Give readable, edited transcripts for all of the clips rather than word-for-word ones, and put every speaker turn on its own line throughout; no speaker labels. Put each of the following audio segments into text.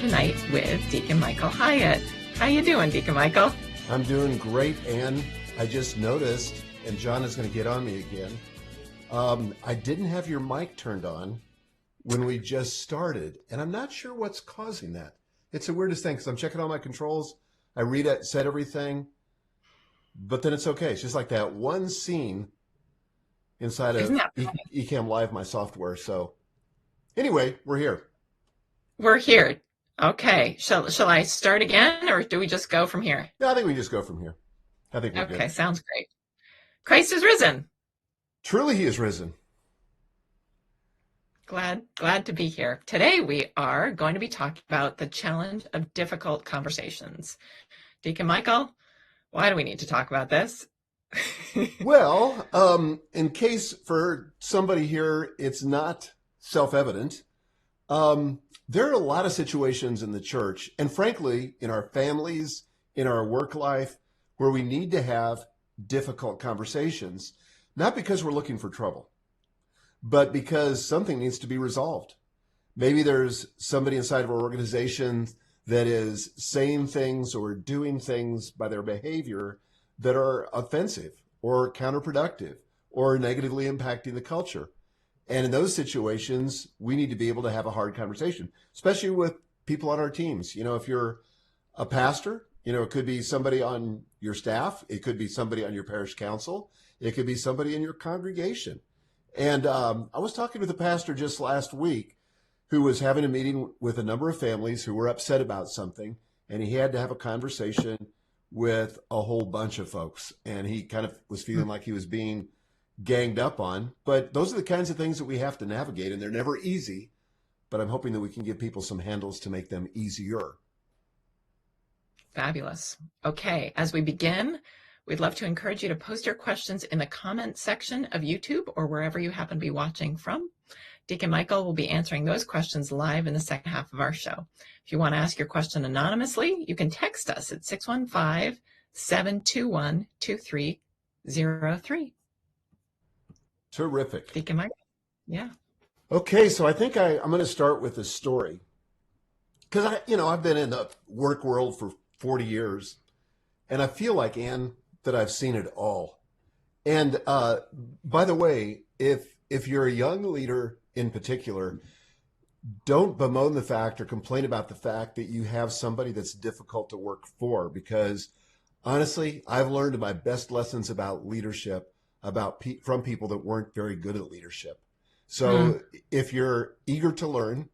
tonight with Deacon Michael Hyatt. How you doing, Deacon Michael?
I'm doing great, Ann. I just noticed, and John is going to get on me again, I didn't have your mic turned on when we just started, and I'm not sure what's causing that. It's the weirdest thing, because I'm checking all my controls. I read it, said everything, but then it's okay. It's just like that one scene inside of Ecamm Live, my software. So anyway, we're here.
We're here. Okay. Shall I start again, or do we just go from here?
No, I think we just go from here. I think we're good.
Okay, sounds great. Christ is risen.
Truly he is risen.
Glad to be here. Today we are going to be talking about the challenge of difficult conversations. Deacon Michael, why do we need to talk about this?
Well, in case for somebody here it's not self-evident, there are a lot of situations in the church, and frankly, in our families, in our work life, where we need to have difficult conversations, not because we're looking for trouble, but because something needs to be resolved. Maybe there's somebody inside of our organization that is saying things or doing things by their behavior that are offensive or counterproductive or negatively impacting the culture. And in those situations, we need to be able to have a hard conversation, especially with people on our teams. You know, if you're a pastor, you know, it could be somebody on your staff. It could be somebody on your parish council. It could be somebody in your congregation. And I was talking with a pastor just last week who was having a meeting with a number of families who were upset about something, and he had to have a conversation with a whole bunch of folks. And he kind of was feeling like he was being ganged up on. But those are the kinds of things that we have to navigate, and they're never easy. But I'm hoping that we can give people some handles to make them easier.
Fabulous. Okay, as we begin, we'd love to encourage you to post your questions in the comment section of YouTube or wherever you happen to be watching from. Deacon Michael will be answering those questions live in the second half of our show. If you want to ask your question anonymously, you can text us at 615-721-2303.
Terrific.
Deacon Michael. Yeah.
Okay, so I think I'm going to start with a story. Because I've been in the work world for 40 years, and I feel like, Ann, that I've seen it all. And by the way, if you're a young leader in particular, don't bemoan the fact or complain about the fact that you have somebody that's difficult to work for, because honestly, I've learned my best lessons about leadership from people that weren't very good at leadership. So if you're eager to learn,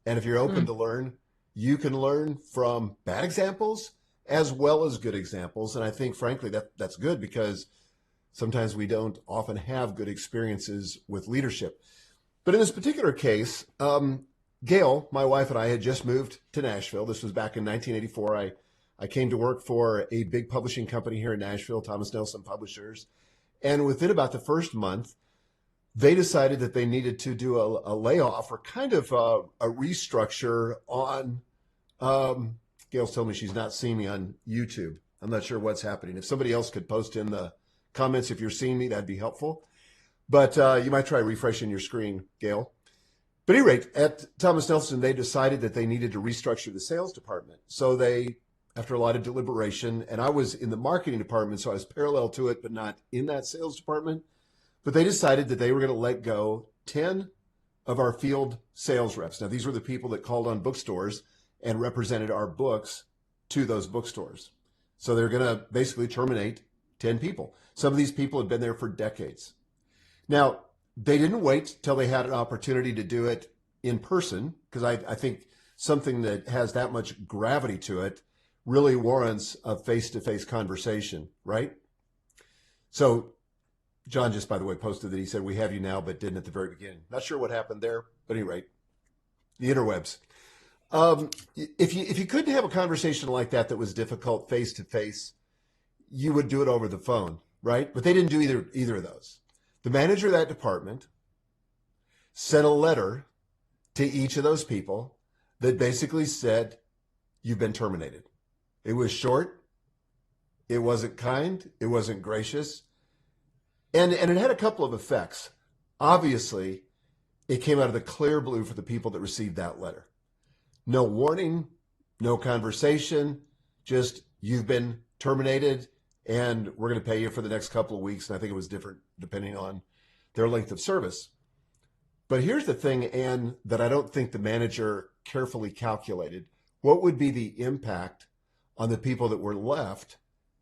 and if you're open to learn, you can learn from bad examples as well as good examples. And I think, frankly, that's good, because sometimes we don't often have good experiences with leadership. But in this particular case, Gail, my wife, and I had just moved to Nashville. This was back in 1984. I came to work for a big publishing company here in Nashville, Thomas Nelson Publishers. And within about the first month, they decided that they needed to do a layoff, or kind of a restructure on, Gail's told me she's not seeing me on YouTube. I'm not sure what's happening. If somebody else could post in the comments if you're seeing me, that'd be helpful. But you might try refreshing your screen, Gail. But at any rate, at Thomas Nelson, they decided that they needed to restructure the sales department. So they, after a lot of deliberation, and I was in the marketing department, so I was parallel to it, but not in that sales department. But they decided that they were going to let go 10 of our field sales reps. Now, these were the people that called on bookstores and represented our books to those bookstores. So they're going to basically terminate 10 people. Some of these people had been there for decades. Now, they didn't wait till they had an opportunity to do it in person, because I think something that has that much gravity to it really warrants a face-to-face conversation, right? So John just, by the way, posted that he said, "We have you now," but didn't at the very beginning. Not sure what happened there, but at any rate, the interwebs. If you couldn't have a conversation like that was difficult face-to-face, you would do it over the phone, right? But they didn't do either of those. The manager of that department sent a letter to each of those people that basically said, "You've been terminated." It was short. It wasn't kind. It wasn't gracious. And it had a couple of effects. Obviously, it came out of the clear blue for the people that received that letter. No warning, no conversation, just you've been terminated and we're going to pay you for the next couple of weeks. And I think it was different depending on their length of service. But here's the thing, Ann, that I don't think the manager carefully calculated. What would be the impact on the people that were left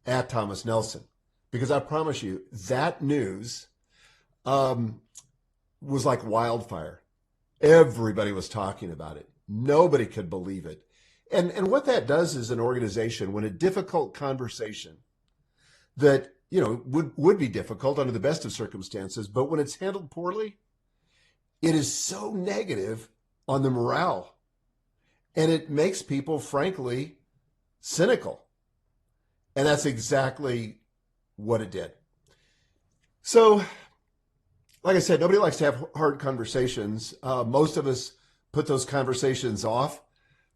at Thomas Nelson? Because I promise you, that news was like wildfire. Everybody was talking about it. Nobody could believe it. And what that does is an organization, when a difficult conversation that, would be difficult under the best of circumstances, but when it's handled poorly, it is so negative on the morale. And it makes people, frankly, cynical. And that's exactly what it did. So, like I said, nobody likes to have hard conversations. Most of us put those conversations off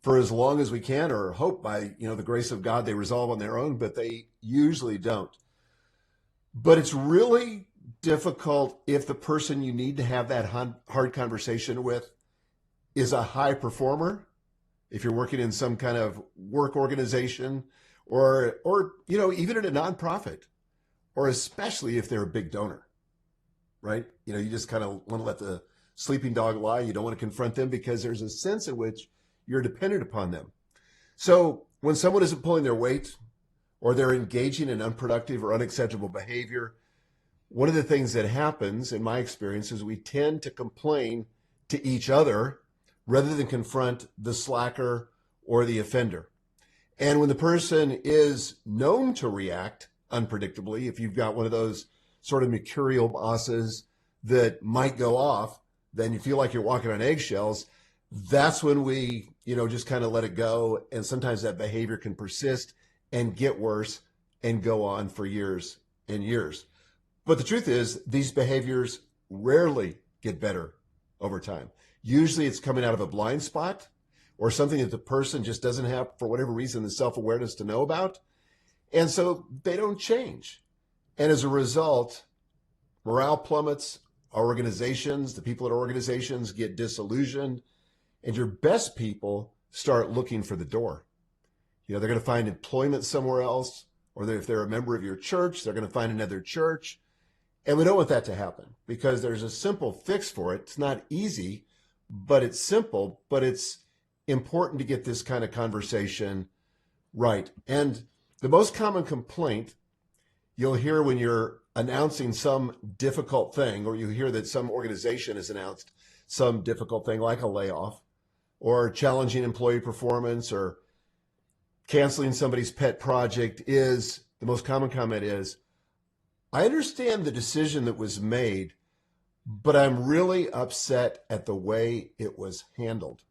for as long as we can, or hope by, the grace of God they resolve on their own, but they usually don't. But it's really difficult if the person you need to have that hard conversation with is a high performer, if you're working in some kind of work organization, or even in a nonprofit, or especially if they're a big donor, right? You just kind of want to let the sleeping dog lie. You don't want to confront them because there's a sense in which you're dependent upon them. So when someone isn't pulling their weight, or they're engaging in unproductive or unacceptable behavior, one of the things that happens, in my experience, is we tend to complain to each other rather than confront the slacker or the offender. And when the person is known to react unpredictably, if you've got one of those sort of mercurial bosses that might go off, then you feel like you're walking on eggshells. That's when we, just kind of let it go. And sometimes that behavior can persist and get worse and go on for years and years. But the truth is, these behaviors rarely get better over time. Usually it's coming out of a blind spot or something that the person just doesn't have, for whatever reason, the self-awareness to know about. And so they don't change. And as a result, morale plummets, our organizations, the people at our organizations get disillusioned, and your best people start looking for the door. They're going to find employment somewhere else, or if they're a member of your church, they're going to find another church. And we don't want that to happen because there's a simple fix for it. It's not easy, but it's simple, but it's important to get this kind of conversation right. And the most common complaint you'll hear when you're announcing some difficult thing, or you hear that some organization has announced some difficult thing like a layoff or challenging employee performance or canceling somebody's pet project, is the most common comment is, I understand the decision that was made, but I'm really upset at the way it was handled.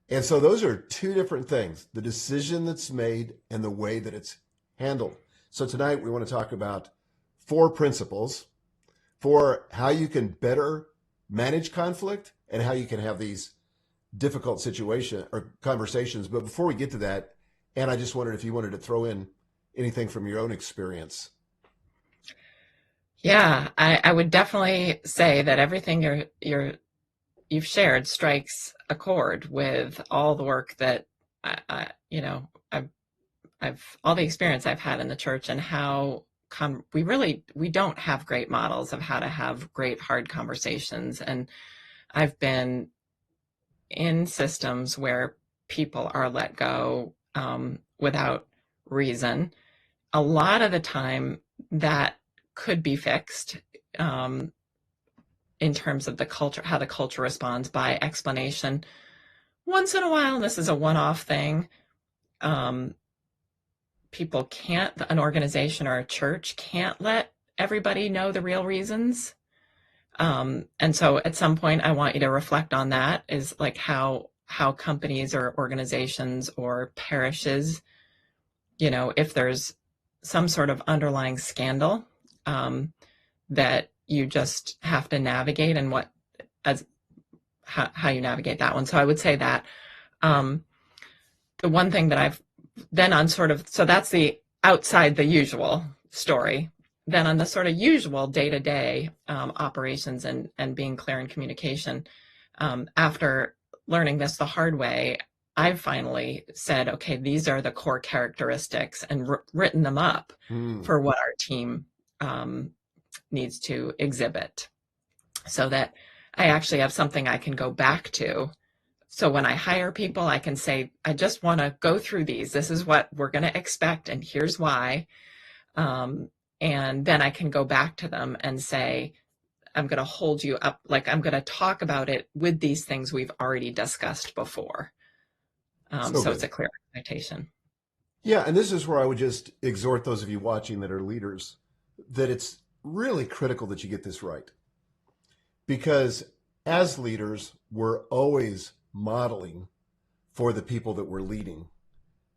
And so those are two different things, the decision that's made and the way that it's handled. So tonight we want to talk about 4 principles for how you can better manage conflict and how you can have these difficult situation or conversations. But before we get to that, Ann, I just wondered if you wanted to throw in anything from your own experience.
Yeah, I would definitely say that everything you've shared strikes a chord with all the work that I've all the experience I've had in the church, and how we don't have great models of how to have great hard conversations. And I've been in systems where people are let go without reason. A lot of the time that could be fixed in terms of the culture, how the culture responds, by explanation. Once in a while, and this is a one-off thing, people can't, an organization or a church can't let everybody know the real reasons. And so at some point, I want you to reflect on that, is like how companies or organizations or parishes, if there's some sort of underlying scandal that you just have to navigate, and how you navigate that one. So I would say that the one thing that I've then on sort of, so that's the outside the usual story. Then on the sort of usual day-to-day operations and being clear in communication, after learning this the hard way, I've finally said, okay, these are the core characteristics, and written them up
Hmm.
for what our team needs to exhibit, so that I actually have something I can go back to. So when I hire people, I can say, I just want to go through these. This is what we're going to expect, and here's why. And then I can go back to them and say, I'm going to hold you up, like I'm going to talk about it with these things we've already discussed before.
So
So it's
good.
a clear expectation.
Yeah, and this is where I would just exhort those of you watching that are leaders that it's really critical that you get this right. Because as leaders, we're always modeling for the people that we're leading.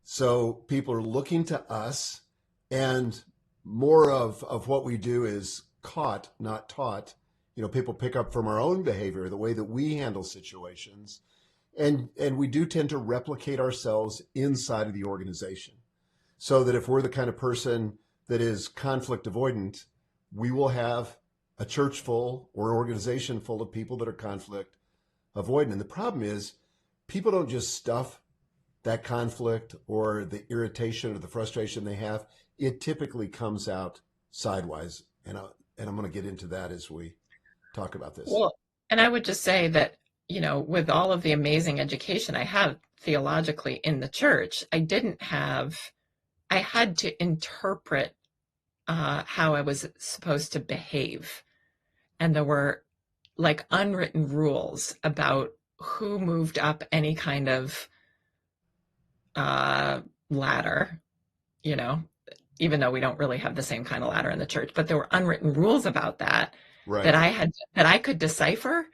So people are looking to us, and more of what we do is caught, not taught. People pick up from our own behavior, the way that we handle situations. And we do tend to replicate ourselves inside of the organization. So that if we're the kind of person that is conflict avoidant, we will have a church full or an organization full of people that are conflict avoidant. And the problem is people don't just stuff that conflict or the irritation or the frustration they have. It typically comes out sidewise. And I'm going to get into that as we talk about this.
Well, and I would just say that, with all of the amazing education I have theologically in the church, I had to interpret how I was supposed to behave. And there were like unwritten rules about who moved up any kind of ladder, you know, even though we don't really have the same kind of ladder in the church, but there were unwritten rules about that
Right.
that I could decipher,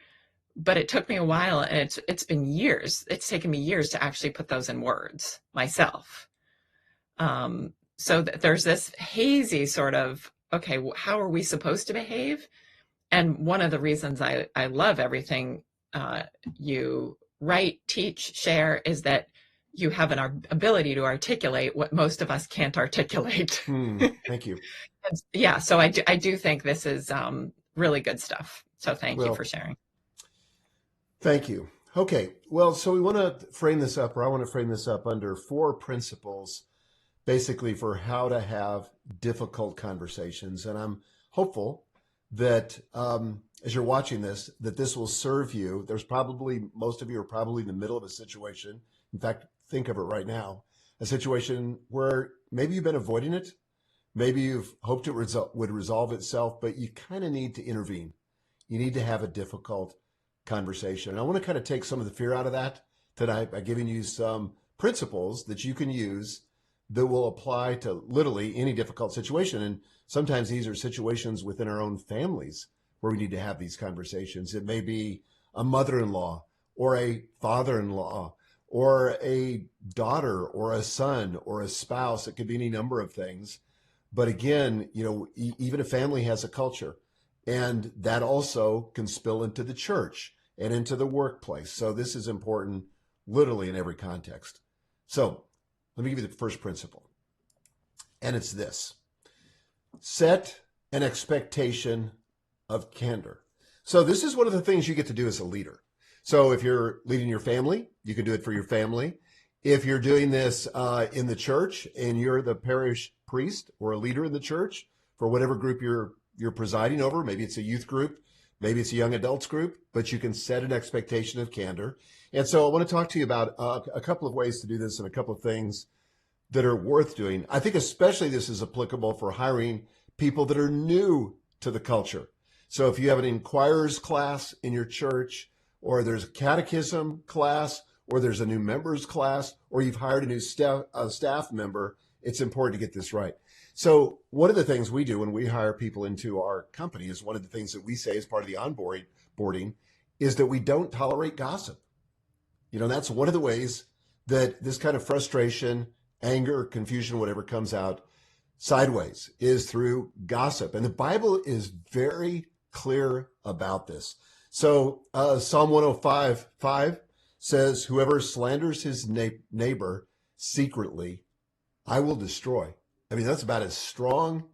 but it took me a while, and it's been years. It's taken me years to actually put those in words myself. So there's this hazy sort of, okay, how are we supposed to behave? And one of the reasons I love everything you write, teach, share is that you have an ability to articulate what most of us can't articulate.
Thank you.
Yeah, so I do think this is really good stuff. So thank you for
Well,
sharing.
thank you. Okay. Well, so we want to frame this up, or I want to frame this up under 4 principles, basically for how to have difficult conversations. And I'm hopeful that as you're watching this, that this will serve you. Most of you are probably in the middle of a situation. In fact, think of it right now, a situation where maybe you've been avoiding it. Maybe you've hoped it would resolve itself, but you kind of need to intervene. You need to have a difficult conversation. And I want to kind of take some of the fear out of that tonight by giving you some principles that you can use that will apply to literally any difficult situation. And sometimes these are situations within our own families where we need to have these conversations. It may be a mother-in-law or a father-in-law or a daughter or a son or a spouse. It could be any number of things. But again, even a family has a culture, and that also can spill into the church and into the workplace. So this is important literally in every context. So let me give you the first principle, and it's this: set an expectation of candor. So this is one of the things you get to do as a leader. So if you're leading your family, you can do it for your family. If you're doing this in the church and you're the parish priest or a leader in the church for whatever group you're presiding over, maybe it's a youth group, maybe it's a young adults group, but you can set an expectation of candor. And so I want to talk to you about a couple of ways to do this and a couple of things that are worth doing. I think especially this is applicable for hiring people that are new to the culture. So if you have an inquirers class in your church, or there's a catechism class, or there's a new members class, or you've hired a new staff member, it's important to get this right. So one of the things we do when we hire people into our company is one of the things that we say as part of the onboarding is that we don't tolerate gossip. That's one of the ways that this kind of frustration, anger, confusion, whatever comes out sideways is through gossip. And the Bible is very clear about this. So Psalm 105:5 says, whoever slanders his neighbor secretly, I will destroy. I mean, that's about as strong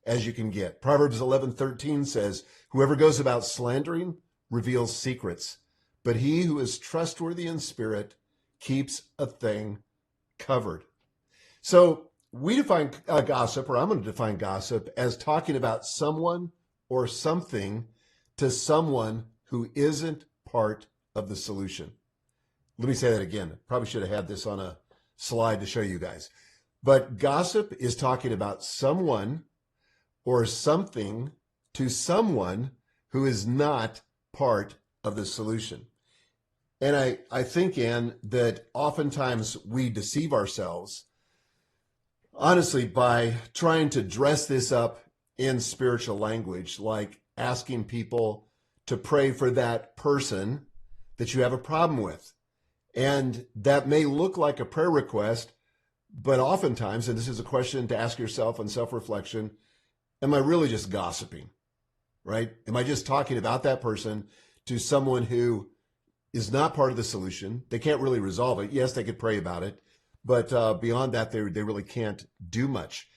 as you can get. Proverbs 11:13 says, whoever goes about slandering reveals secrets, but he who is trustworthy in spirit keeps a thing covered. So we define gossip, or I'm going to define gossip, as talking about someone or something to someone who isn't part of the solution. Let me say that again. Probably should have had this on a slide to show you guys. But gossip is talking about someone or something to someone who is not part of the solution. And I think, Ann, that oftentimes we deceive ourselves, honestly, by trying to dress this up in spiritual language, like asking people to pray for that person that you have a problem with. And that may look like a prayer request, but oftentimes, and this is a question to ask yourself on self-reflection, am I really just gossiping, right? Am I just talking about that person to someone who is not part of the solution? They can't really resolve it. Yes, they could pray about it, but beyond that, they really can't do much.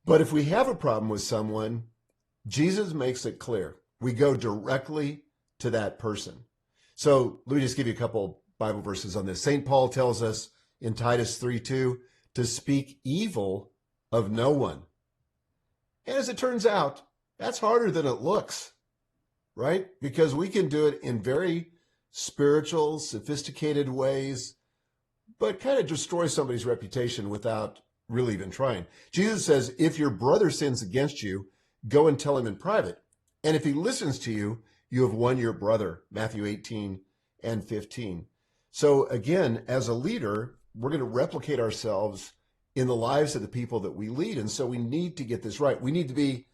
But if we have a problem with someone, Jesus makes it clear. We go directly to that person. So let me just give you a couple Bible verses on this. St. Paul tells us in Titus 3:2 to speak evil of no one. And as it turns out, that's harder than it looks, right? Because we can do it in very spiritual, sophisticated ways, but kind of destroy somebody's reputation without really even trying. Jesus says, if your brother sins against you, go and tell him in private. And if he listens to you, you have won your brother. Matthew 18:15. So again, as a leader, we're going to replicate ourselves in the lives of the people that we lead. And so we need to get this right. We need to be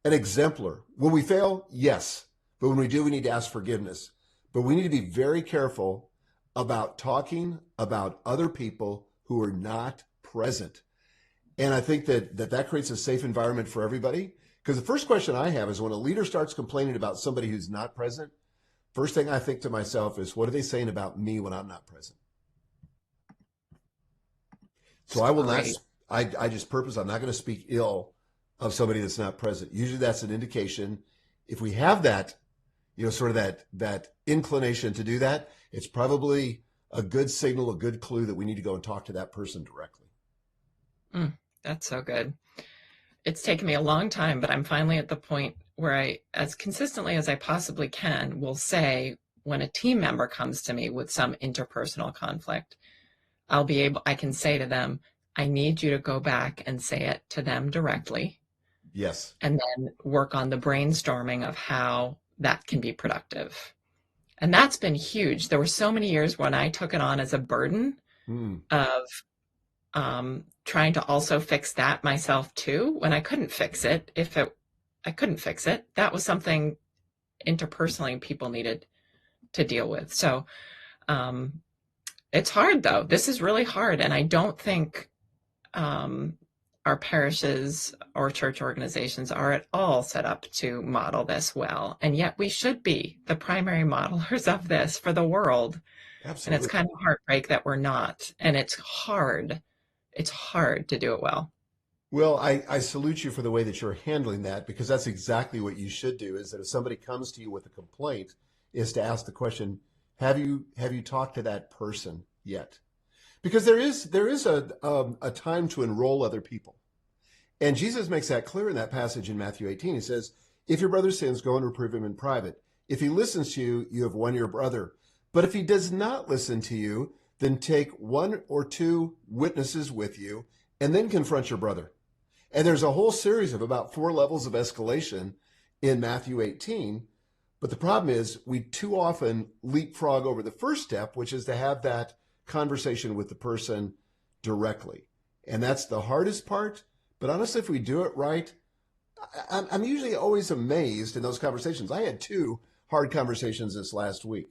an exemplar. When we fail, yes. But when we do, we need to ask forgiveness. But we need to be very careful about talking about other people who are not present. And I think that creates a safe environment for everybody. Because the first question I have is when a leader starts complaining about somebody who's not present, first thing I think to myself is, what are they saying about me when I'm not present? So I will not, I just purpose, I'm not going to speak ill of somebody that's not present. Usually that's an indication. If we have that, sort of that inclination to do that, it's probably a good signal, a good clue that we need to go and talk to that person directly.
That's so good. It's taken me a long time, but I'm finally at the point where I, as consistently as I possibly can, will say when a team member comes to me with some interpersonal conflict, I can say to them, I need you to go back and say it to them directly.
Yes.
And then work on the brainstorming of how that can be productive. And that's been huge. There were so many years when I took it on as a burden of trying to also fix that myself too, when I couldn't fix it. I couldn't fix it. That was something interpersonally people needed to deal with. So it's hard though. This is really hard. And I don't think our parishes or church organizations are at all set up to model this well. And yet we should be the primary modelers of this for the world. Absolutely. And it's kind of heartbreak that we're not. And it's hard. It's hard to do it well.
Well, I salute you for the way that you're handling that, because that's exactly what you should do, is that if somebody comes to you with a complaint, is to ask the question, have you talked to that person yet? Because there is a time to enroll other people. And Jesus makes that clear in that passage in Matthew 18. He says, if your brother sins, go and reprove him in private. If he listens to you, you have won your brother. But if he does not listen to you, then take one or two witnesses with you and then confront your brother. And there's a whole series of about 4 levels of escalation in Matthew 18. But the problem is we too often leapfrog over the first step, which is to have that conversation with the person directly. And that's the hardest part. But honestly, if we do it right, I'm usually always amazed in those conversations. I had 2 hard conversations this last week.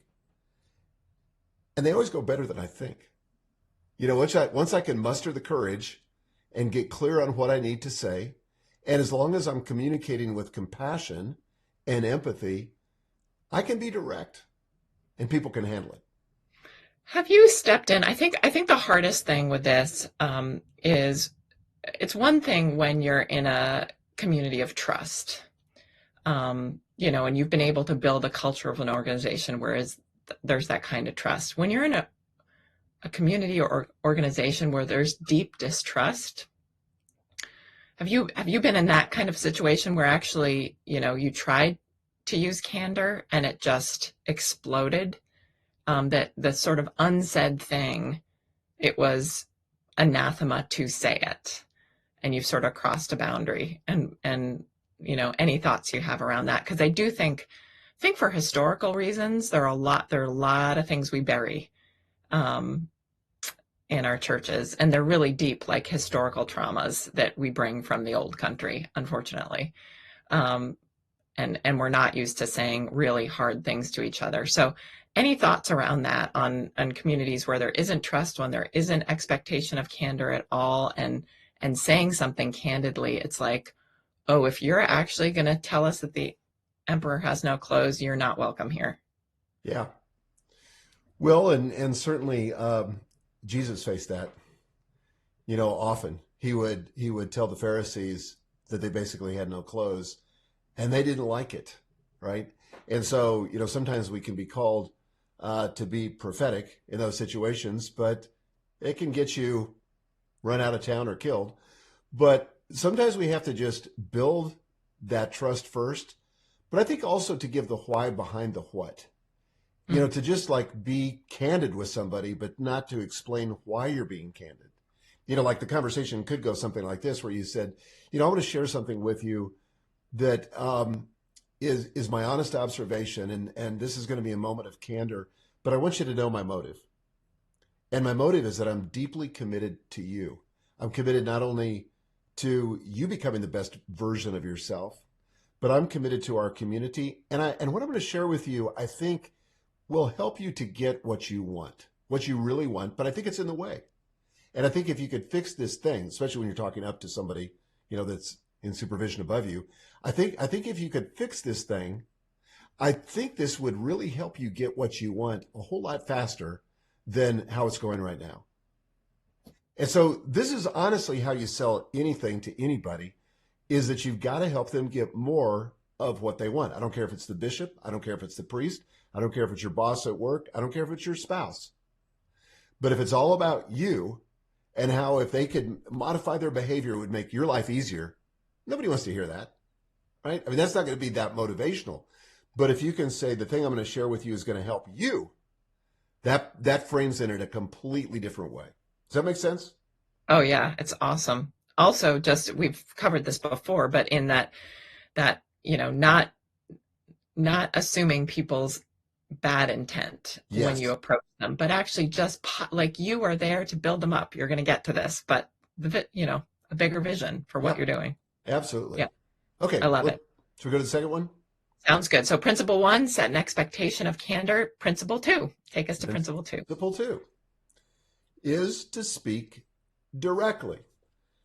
And they always go better than I think. Once I can muster the courage and get clear on what I need to say, and as long as I'm communicating with compassion and empathy, I can be direct and people can handle it.
Have you stepped in? I think the hardest thing with this is it's one thing when you're in a community of trust, and you've been able to build a culture of an organization where there's that kind of trust. When you're in a a community or organization where there's deep distrust. Have you been in that kind of situation where actually, you tried to use candor and it just exploded? That the sort of unsaid thing, it was anathema to say it, and you've sort of crossed a boundary. And any thoughts you have around that? Because I do think for historical reasons, there are a lot of things we bury in our churches, and they're really deep, like historical traumas that we bring from the old country, unfortunately. And we're not used to saying really hard things to each other. So any thoughts around that on communities where there isn't trust, when there isn't expectation of candor at all, and saying something candidly, it's like, oh, if you're actually going to tell us that the emperor has no clothes, you're not welcome here.
Yeah. Well, and certainly Jesus faced that, often. He would tell the Pharisees that they basically had no clothes, and they didn't like it, right? And so, sometimes we can be called to be prophetic in those situations, but it can get you run out of town or killed. But sometimes we have to just build that trust first. But I think also to give the why behind the what. To just like be candid with somebody, but not to explain why you're being candid. Like the conversation could go something like this, where you said, I want to share something with you that is my honest observation, and this is going to be a moment of candor, but I want you to know my motive. And my motive is that I'm deeply committed to you. I'm committed not only to you becoming the best version of yourself, but I'm committed to our community. And what I'm going to share with you, I think, will help you to get what you want, what you really want, but I think it's in the way. And I think if you could fix this thing, especially when you're talking up to somebody, that's in supervision above you, I think if you could fix this thing, I think this would really help you get what you want a whole lot faster than how it's going right now. And so this is honestly how you sell anything to anybody, is that you've got to help them get more of what they want. I don't care if it's the bishop. I don't care if it's the priest. I don't care if it's your boss at work. I don't care if it's your spouse. But if it's all about you and how if they could modify their behavior, it would make your life easier, nobody wants to hear that, right? I mean, that's not going to be that motivational. But if you can say the thing I'm going to share with you is going to help you, that frames it in a completely different way. Does that make sense?
Oh yeah, it's awesome. Also, just we've covered this before, but in that not assuming people's bad intent when you
Yes.
approach them, but actually just like you are there to build them up. You're going to get to this, but a bigger vision for what
Yeah,
you're doing.
absolutely.
Yeah,
Okay.
I love
Well,
it.
should we go to the second one?
Sounds good. So principle 1, set an expectation of candor. Principle 2, take us to principle 2.
Principle 2 is to speak directly.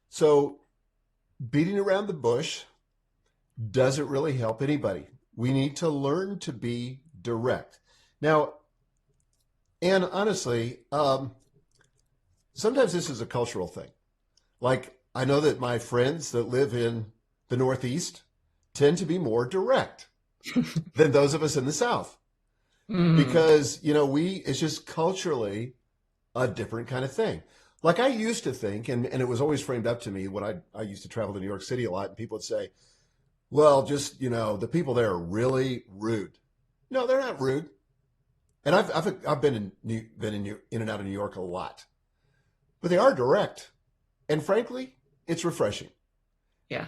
So beating around the bush doesn't really help anybody. We need to learn to be direct. Now, and honestly, sometimes this is a cultural thing. Like, I know that my friends that live in the Northeast tend to be more direct than those of us in the South. Because, it's just culturally a different kind of thing. Like I used to think, and it was always framed up to me when I used to travel to New York City a lot, and people would say, well, just, the people there are really rude. No, they're not rude. And I've been in and out of New York a lot, but they are direct. And frankly, it's refreshing.
Yeah.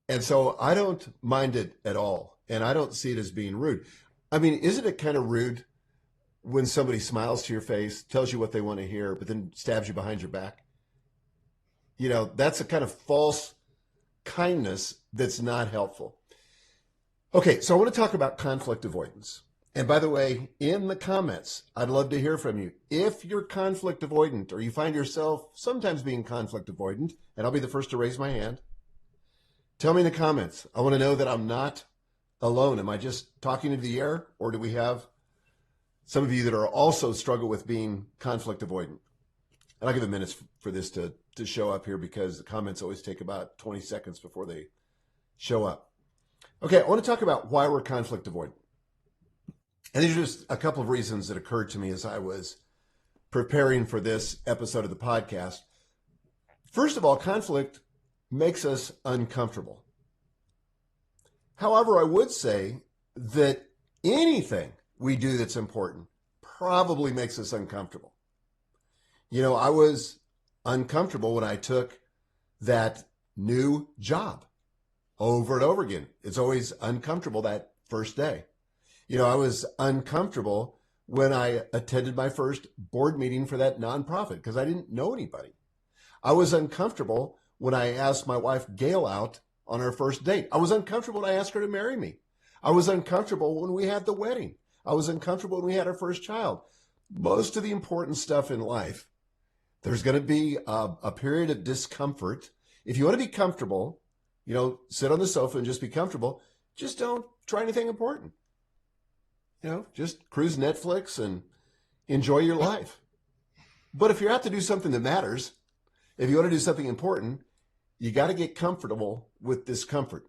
And so I don't mind it at all. And I don't see it as being rude. I mean, isn't it kind of rude when somebody smiles to your face, tells you what they want to hear, but then stabs you behind your back? That's a kind of false kindness that's not helpful. Okay, so I want to talk about conflict avoidance. And by the way, in the comments, I'd love to hear from you. If you're conflict avoidant or you find yourself sometimes being conflict avoidant, and I'll be the first to raise my hand, tell me in the comments. I want to know that I'm not alone. Am I just talking into the air, or do we have some of you that are also struggle with being conflict avoidant? And I'll give it minutes for this to show up here, because the comments always take about 20 seconds before they show up. Okay, I want to talk about why we're conflict avoidant. And these are just a couple of reasons that occurred to me as I was preparing for this episode of the podcast. First of all, conflict makes us uncomfortable. However, I would say that anything we do that's important probably makes us uncomfortable. I was uncomfortable when I took that new job over and over again. It's always uncomfortable that first day. I was uncomfortable when I attended my first board meeting for that nonprofit because I didn't know anybody. I was uncomfortable when I asked my wife Gail out on our first date. I was uncomfortable when I asked her to marry me. I was uncomfortable when we had the wedding. I was uncomfortable when we had our first child. Most of the important stuff in life, there's going to be a period of discomfort. If you want to be comfortable, sit on the sofa and just be comfortable. Just don't try anything important. Just cruise Netflix and enjoy your life. But if you're out to do something that matters, if you want to do something important, you got to get comfortable with discomfort.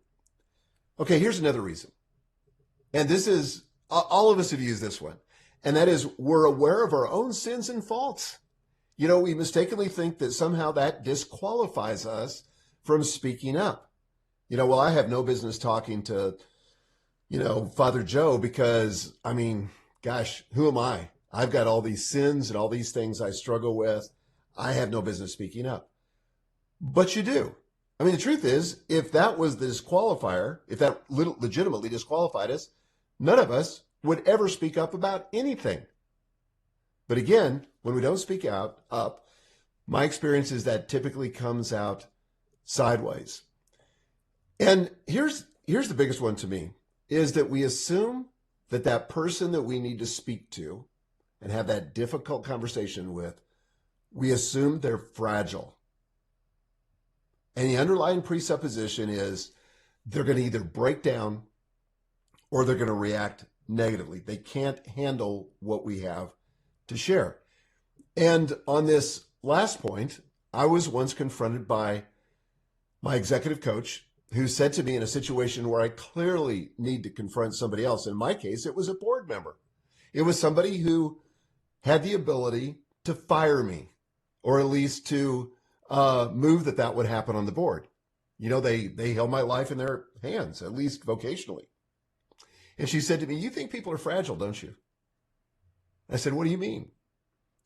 Okay, here's another reason. And this is, all of us have used this one. And that is, we're aware of our own sins and faults. We mistakenly think that somehow that disqualifies us from speaking up. Well, I have no business talking to, Father Joe because, gosh, who am I? I've got all these sins and all these things I struggle with. I have no business speaking up. But you do. The truth is, if that was the disqualifier, if that legitimately disqualified us, none of us would ever speak up about anything. But again, when we don't speak up, my experience is that typically comes out sideways. And here's the biggest one to me, is that we assume that person that we need to speak to and have that difficult conversation with, we assume they're fragile. And the underlying presupposition is they're going to either break down or they're going to react negatively. They can't handle what we have to share. And on this last point, I was once confronted by my executive coach who said to me in a situation where I clearly need to confront somebody else. In my case, it was a board member. It was somebody who had the ability to fire me, or at least to move that would happen on the board. They held my life in their hands, at least vocationally. And she said to me, "You think people are fragile, don't you?" I said, "What do you mean?"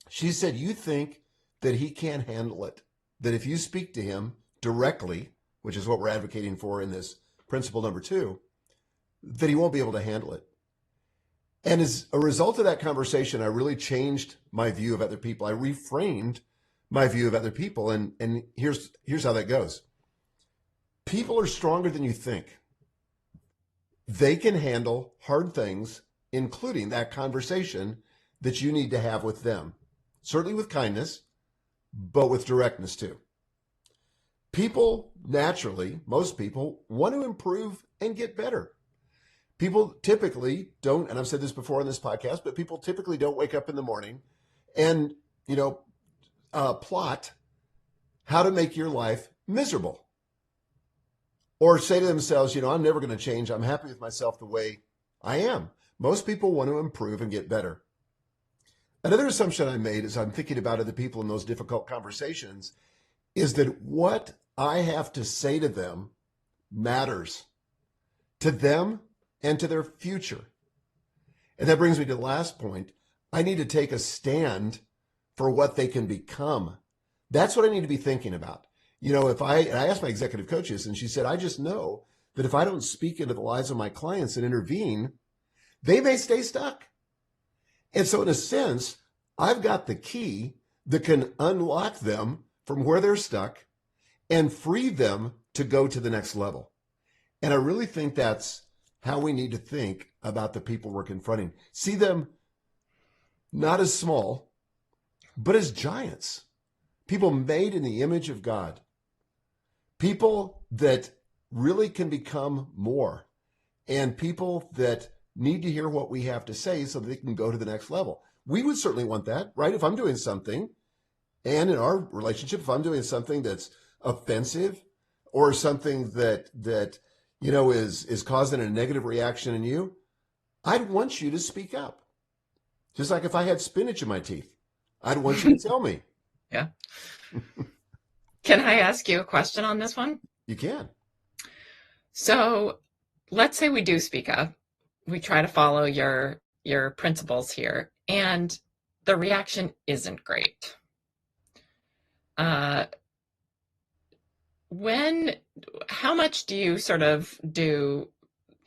She said, "You think that he can't handle it, that if you speak to him directly, which is what we're advocating for in this principle number 2, that he won't be able to handle it." And as a result of that conversation, I really changed my view of other people. I reframed my view of other people. And here's how that goes. People are stronger than you think. They can handle hard things, including that conversation that you need to have with them. Certainly with kindness, but with directness too. People naturally, most people, want to improve and get better. People typically don't, and I've said this before on this podcast, but people typically don't wake up in the morning and, plot how to make your life miserable. Or say to themselves, I'm never going to change. I'm happy with myself the way I am. Most people want to improve and get better. Another assumption I made as I'm thinking about other people in those difficult conversations is that what I have to say to them matters to them and to their future. And that brings me to the last point. I need to take a stand for what they can become. That's what I need to be thinking about. If I asked my executive coach this, and she said, I just know that if I don't speak into the lives of my clients and intervene, they may stay stuck. And so in a sense, I've got the key that can unlock them from where they're stuck and free them to go to the next level. And I really think that's how we need to think about the people we're confronting. See them not as small, but as giants. People made in the image of God. People that really can become more. And people that need to hear what we have to say so that they can go to the next level. We would certainly want that, right? If I'm doing something, and in our relationship, if I'm doing something that's offensive or something that is causing a negative reaction in you, I'd want you to speak up. Just like if I had spinach in my teeth, I'd want you to tell me.
Yeah. Can I ask you a question on this one?
You can.
So let's say we do speak up. We try to follow your principles here, and the reaction isn't great. Uh, when, how much do you sort of do,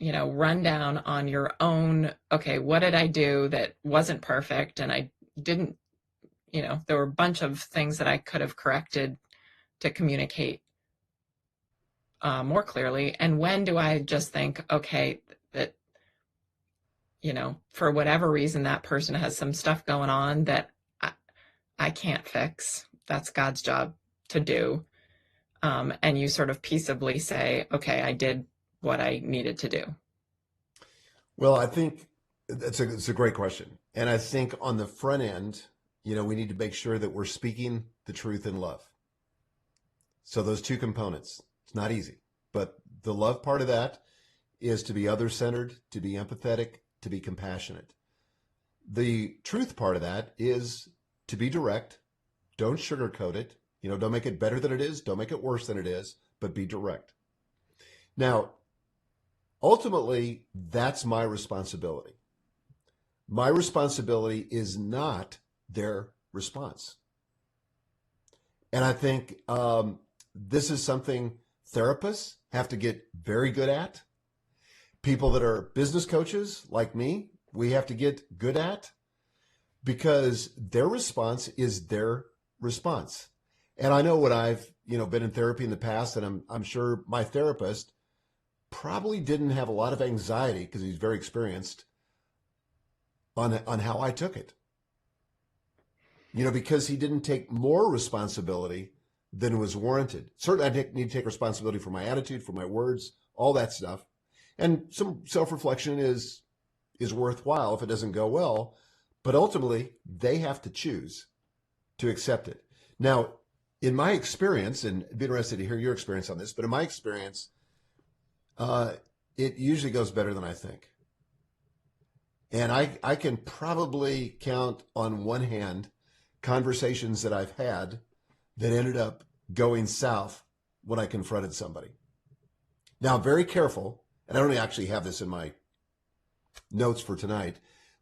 run down on your own, okay, what did I do that wasn't perfect? And I didn't, there were a bunch of things that I could have corrected to communicate more clearly. And when do I just think, okay, that, for whatever reason, that person has some stuff going on that I can't fix. That's God's job to do. And you sort of peaceably say, okay, I did what I needed to do.
Well, I think it's a great question. And I think on the front end, we need to make sure that we're speaking the truth in love. So those two components, it's not easy, but the love part of that is to be other-centered, to be empathetic, to be compassionate. The truth part of that is to be direct. Don't sugarcoat it. Don't make it better than it is. Don't make it worse than it is, but be direct. Now, ultimately, that's my responsibility. My responsibility is not their response. And I think this is something therapists have to get very good at. People that are business coaches like me, we have to get good at, because their response is their response. And I know when I've been in therapy in the past, and I'm sure my therapist probably didn't have a lot of anxiety because he's very experienced on how I took it. Because he didn't take more responsibility than was warranted. Certainly, I need to take responsibility for my attitude, for my words, all that stuff. And some self-reflection is worthwhile if it doesn't go well. But ultimately, they have to choose to accept it. Now, in my experience, and I'd be interested to hear your experience on this, but in my experience, it usually goes better than I think. And I can probably count on one hand conversations that I've had that ended up going south when I confronted somebody. Now, I'm very careful, and I don't actually have this in my notes for tonight,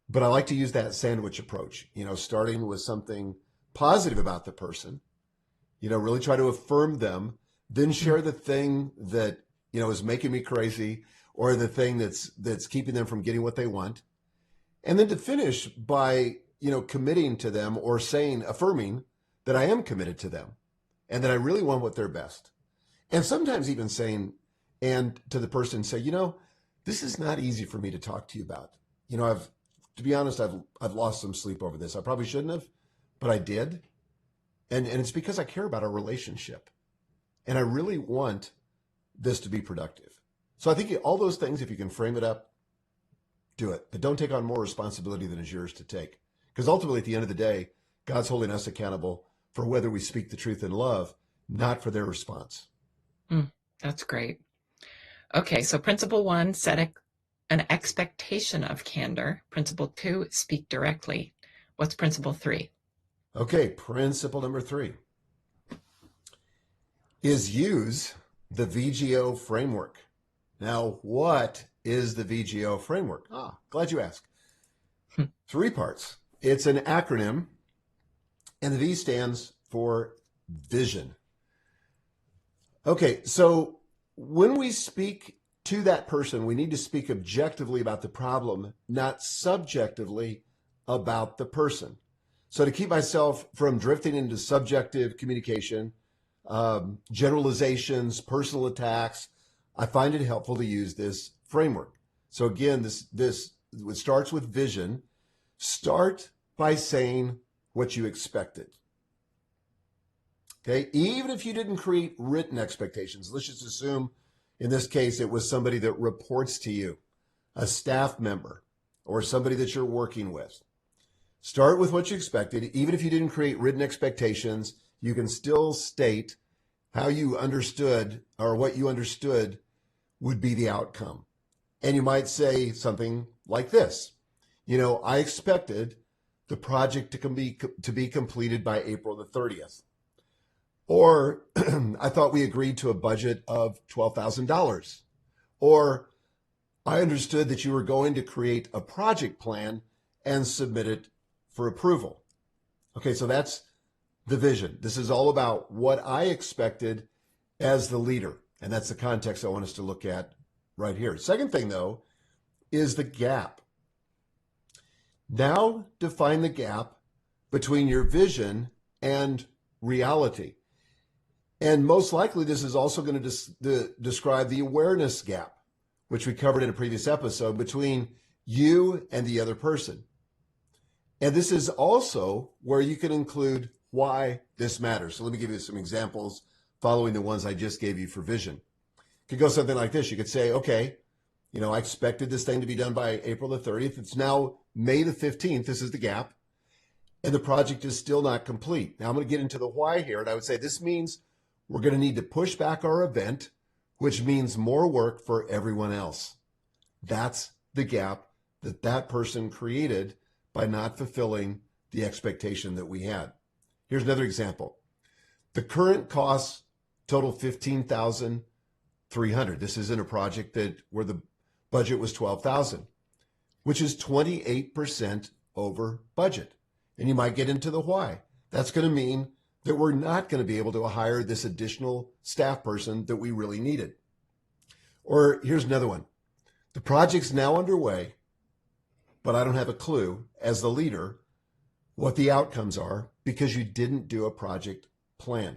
but I like to use that sandwich approach, starting with something positive about the person, really try to affirm them, then share the thing that, is making me crazy, or the thing that's keeping them from getting what they want. And then to finish by, committing to them, or affirming that I am committed to them and that I really want what they're best. And sometimes even saying, and to the person say, this is not easy for me to talk to you about. To be honest, I've lost some sleep over this. I probably shouldn't have, but I did. And it's because I care about our relationship. And I really want this to be productive. So I think all those things, if you can frame it up, do it. But don't take on more responsibility than is yours to take. Because ultimately, at the end of the day, God's holding us accountable for whether we speak the truth in love, not for their response.
That's great. Okay, so principle 1, set an expectation of candor. Principle 2, speak directly. What's principle 3?
Okay, principle number 3 is use the VGO framework. Now, what is the VGO framework? Glad you asked. 3 parts. It's an acronym, and the V stands for vision. Okay, so when we speak to that person, we need to speak objectively about the problem, not subjectively about the person. So to keep myself from drifting into subjective communication, generalizations, personal attacks, I find it helpful to use this framework. So again, this it starts with vision. Start by saying what you expected. Okay, even if you didn't create written expectations, let's just assume in this case it was somebody that reports to you, a staff member, or somebody that you're working with. Start with what you expected. Even if you didn't create written expectations, you can still state how you understood, or what you understood would be the outcome. And you might say something like this. I expected the project to be completed by April the 30th. Or I thought we agreed to a budget of $12,000. Or I understood that you were going to create a project plan and submit it for approval. Okay, so that's the vision. This is all about what I expected as the leader. And that's the context I want us to look at right here. Second thing, though, is the gap. Now define the gap between your vision and reality. And most likely, this is also going to describe the awareness gap, which we covered in a previous episode, between you and the other person. And this is also where you can include why this matters. So let me give you some examples following the ones I just gave you for vision. It could go something like this. You could say, okay, I expected this thing to be done by April the 30th. It's now May the 15th. This is the gap. And the project is still not complete. Now I'm going to get into the why here. And I would say this means we're going to need to push back our event, which means more work for everyone else. That's the gap that person created by not fulfilling the expectation that we had. Here's another example. The current costs total $15,300. This is in a project where the budget was $12,000, which is 28% over budget. And you might get into the why. That's going to mean that we're not going to be able to hire this additional staff person that we really needed. Or here's another one. The project's now underway, but I don't have a clue as the leader what the outcomes are because you didn't do a project plan.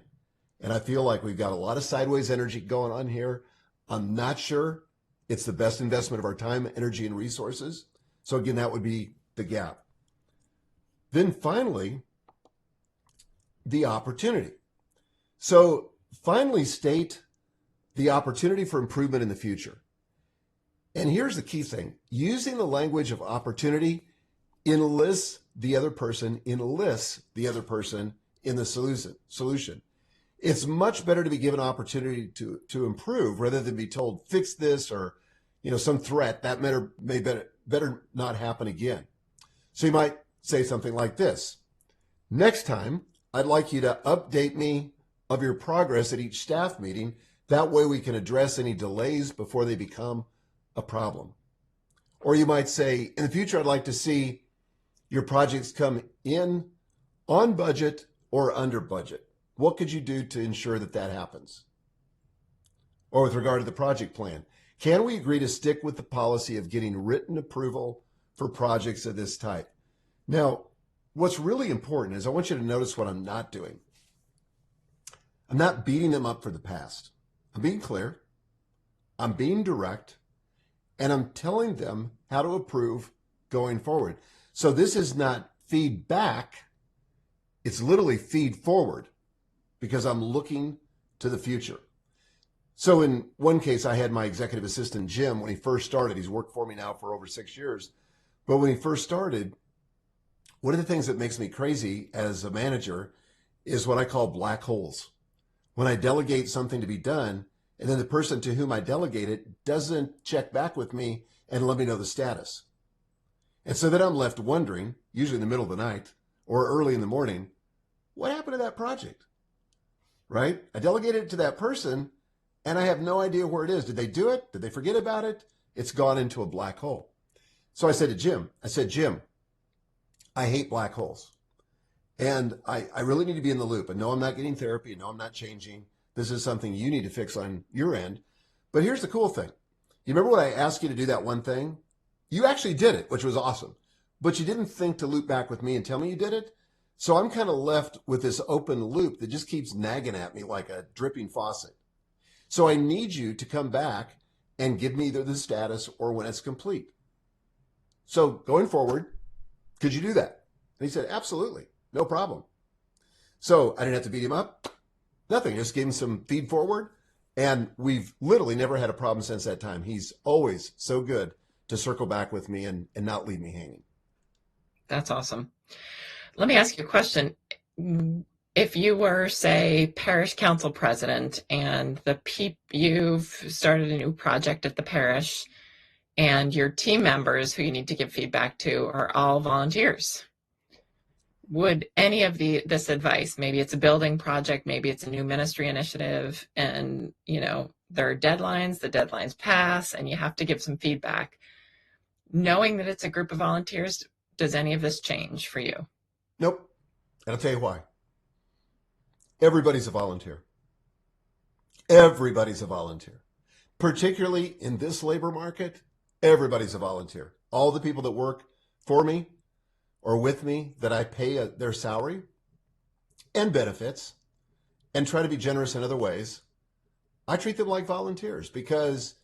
And I feel like we've got a lot of sideways energy going on here. I'm not sure it's the best investment of our time, energy, and resources. So again, that would be the gap. Then finally, the opportunity. So finally state the opportunity for improvement in the future. And here's the key thing. Using the language of opportunity enlists the other person in the solution. It's much better to be given opportunity to improve rather than be told, fix this, or some threat that may better not happen again. So you might say something like this. Next time, I'd like you to update me of your progress at each staff meeting. That way we can address any delays before they become a problem. Or you might say, in the future, I'd like to see your projects come in on budget or under budget. What could you do to ensure that happens? Or with regard to the project plan, can we agree to stick with the policy of getting written approval for projects of this type? Now, what's really important is I want you to notice what I'm not doing. I'm not beating them up for the past. I'm being clear. I'm being direct. And I'm telling them how to approve going forward. So this is not feedback. It's literally feed forward because I'm looking to the future. So in one case, I had my executive assistant, Jim, when he first started. He's worked for me now for over 6 years. But when he first started, one of the things that makes me crazy as a manager is what I call black holes. When I delegate something to be done, and then the person to whom I delegate it doesn't check back with me and let me know the status. And so then I'm left wondering, usually in the middle of the night or early in the morning, what happened to that project? Right? I delegated it to that person and I have no idea where it is. Did they do it? Did they forget about it? It's gone into a black hole. So I said to Jim, Jim, I hate black holes. And I really need to be in the loop. And no, I'm not getting therapy. And no, I'm not changing. This is something you need to fix on your end. But here's the cool thing. You remember when I asked you to do that one thing? You actually did it, which was awesome. But you didn't think to loop back with me and tell me you did it. So I'm kind of left with this open loop that just keeps nagging at me like a dripping faucet. So I need you to come back and give me either the status or when it's complete. So going forward, could you do that? And he said, absolutely, no problem. So I didn't have to beat him up. Nothing, just gave him some feed forward. And we've literally never had a problem since that time. He's always so good to circle back with me and not leave me hanging.
That's awesome. Let me ask you a question. If you were, say, parish council president and you've started a new project at the parish and your team members who you need to give feedback to are all volunteers, would any of this advice, maybe it's a building project, maybe it's a new ministry initiative, and there are deadlines, the deadlines pass, and you have to give some feedback. Knowing that it's a group of volunteers, does any of this change for you?
Nope. And I'll tell you why. Everybody's a volunteer. Everybody's a volunteer. Particularly in this labor market, everybody's a volunteer. All the people that work for me or with me that I pay their salary and benefits and try to be generous in other ways, I treat them like volunteers because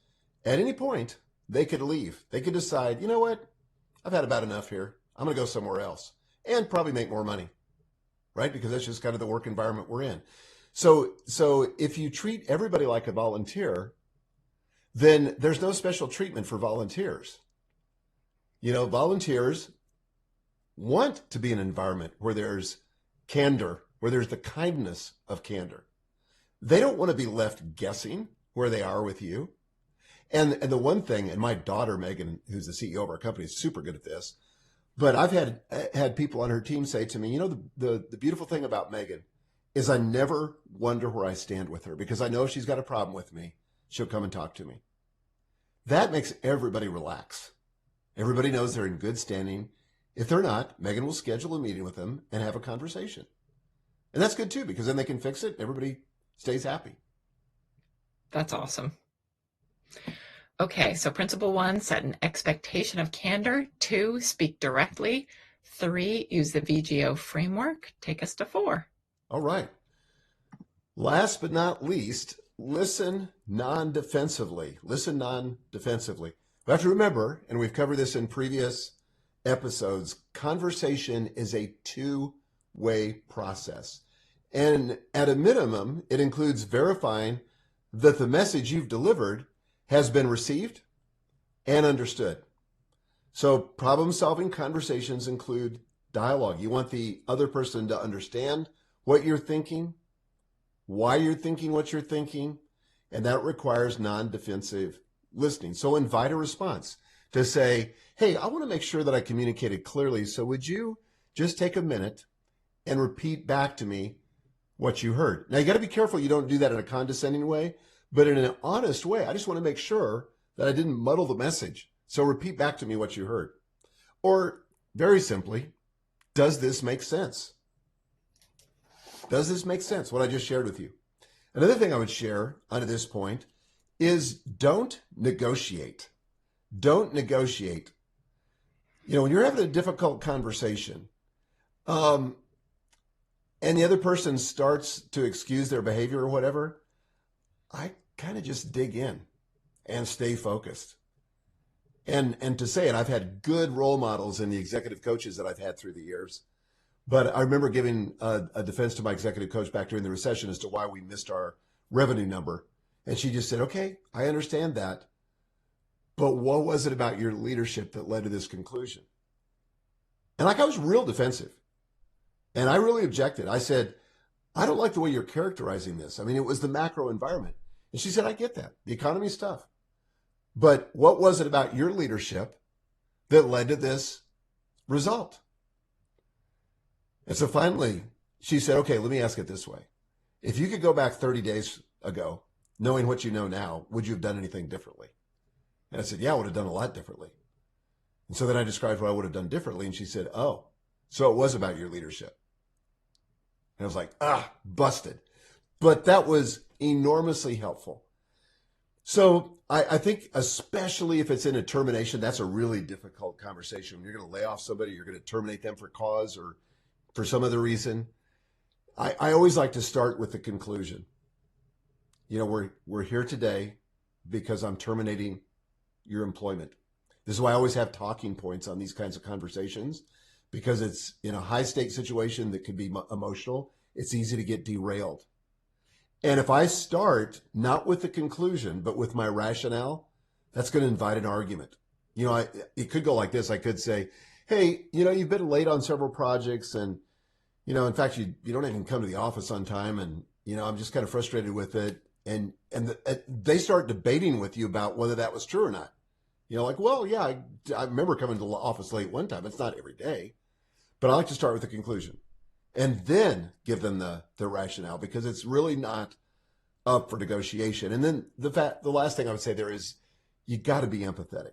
at any point they could leave. They could decide, you know what? I've had about enough here. I'm going to go somewhere else and probably make more money, right? Because that's just kind of the work environment we're in. So if you treat everybody like a volunteer, then there's no special treatment for volunteers. Volunteers want to be in an environment where there's candor, where there's the kindness of candor. They don't want to be left guessing where they are with you. And the one thing, and my daughter, Megan, who's the CEO of our company, is super good at this, but I've had people on her team say to me, the beautiful thing about Megan is I never wonder where I stand with her because I know if she's got a problem with me, she'll come and talk to me. That makes everybody relax. Everybody knows they're in good standing. If they're not, Megan will schedule a meeting with them and have a conversation. And that's good too, because then they can fix it. Everybody stays happy.
That's awesome. Okay, so principle 1, set an expectation of candor. 2, speak directly. 3, use the VGO framework. Take us to 4.
All right. Last but not least, listen non-defensively. Listen non-defensively. We have to remember, and we've covered this in previous episodes, conversation is a two-way process. And at a minimum, it includes verifying that the message you've delivered has been received and understood. So problem-solving conversations include dialogue. You want the other person to understand what you're thinking, why you're thinking what you're thinking, and that requires non-defensive listening. So invite a response to say, hey, I want to make sure that I communicated clearly, so would you just take a minute and repeat back to me what you heard? Now, you got to be careful you don't do that in a condescending way, but in an honest way. I just want to make sure that I didn't muddle the message. So repeat back to me what you heard. Or very simply, does this make sense? Does this make sense, what I just shared with you? Another thing I would share under this point is don't negotiate. Don't negotiate. When you're having a difficult conversation, and the other person starts to excuse their behavior or whatever, I kind of just dig in and stay focused. And to say it, I've had good role models in the executive coaches that I've had through the years. But I remember giving a defense to my executive coach back during the recession as to why we missed our revenue number. And she just said, okay, I understand that. But what was it about your leadership that led to this conclusion? And I was real defensive. And I really objected. I said, I don't like the way you're characterizing this. I mean, it was the macro environment. And she said, I get that. The economy's tough. But what was it about your leadership that led to this result? And so finally, she said, okay, let me ask it this way. If you could go back 30 days ago, knowing what you know now, would you have done anything differently? And I said, yeah, I would have done a lot differently. And so then I described what I would have done differently. And she said, oh, so it was about your leadership. And I was like, busted. But that was enormously helpful. So I think especially if it's in a termination, that's a really difficult conversation. When you're going to lay off somebody, you're going to terminate them for cause or for some other reason. I always like to start with the conclusion. We're here today because I'm terminating your employment. This is why I always have talking points on these kinds of conversations, because it's in a high stake situation that could be emotional. It's easy to get derailed. And if I start not with the conclusion, but with my rationale, that's going to invite an argument. It could go like this. I could say, hey, you've been late on several projects and, in fact, you don't even come to the office on time. And, I'm just kind of frustrated with it. And they start debating with you about whether that was true or not. Like, well, yeah, I remember coming to the office late one time. It's not every day. But I like to start with the conclusion and then give them the rationale, because it's really not up for negotiation. And then the last thing I would say there is, you got to be empathetic.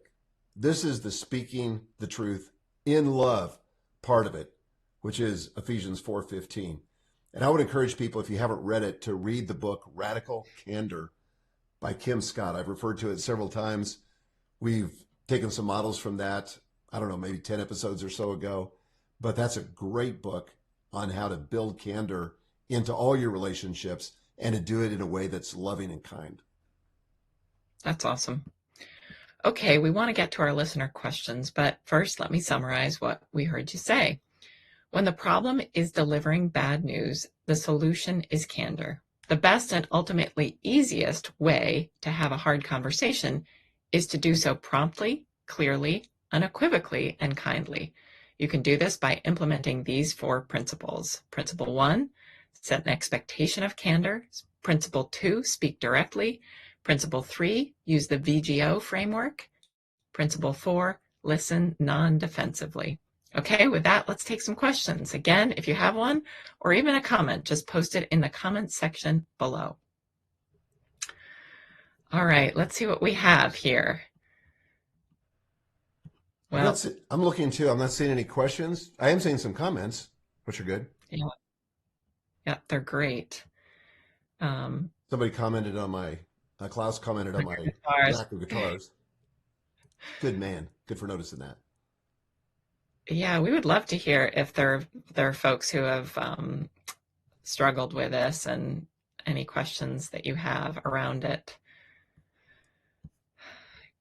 This is the speaking the truth in love part of it, which is Ephesians 4:15. And I would encourage people, if you haven't read it, to read the book Radical Candor by Kim Scott. I've referred to it several times. We've taken some models from that, I don't know, maybe 10 episodes or so ago. But that's a great book on how to build candor into all your relationships and to do it in a way that's loving and kind.
That's awesome. Okay, we want to get to our listener questions, but first let me summarize what we heard you say. When the problem is delivering bad news, the solution is candor. The best and ultimately easiest way to have a hard conversation is to do so promptly, clearly, unequivocally, and kindly. You can do this by implementing these 4 principles. Principle 1, set an expectation of candor. Principle 2, speak directly. Principle 3, use the VGO framework. Principle 4, listen non-defensively. Okay, with that, let's take some questions. Again, if you have one or even a comment, just post it in the comments section below. All right, let's see what we have here. Well,
I'm looking too. I'm not seeing any questions. I am seeing some comments, which are good.
Yeah, they're great.
Somebody commented on Klaus commented on my rack of guitars. Good man. Good for noticing that.
Yeah, we would love to hear if there are folks who have struggled with this and any questions that you have around it.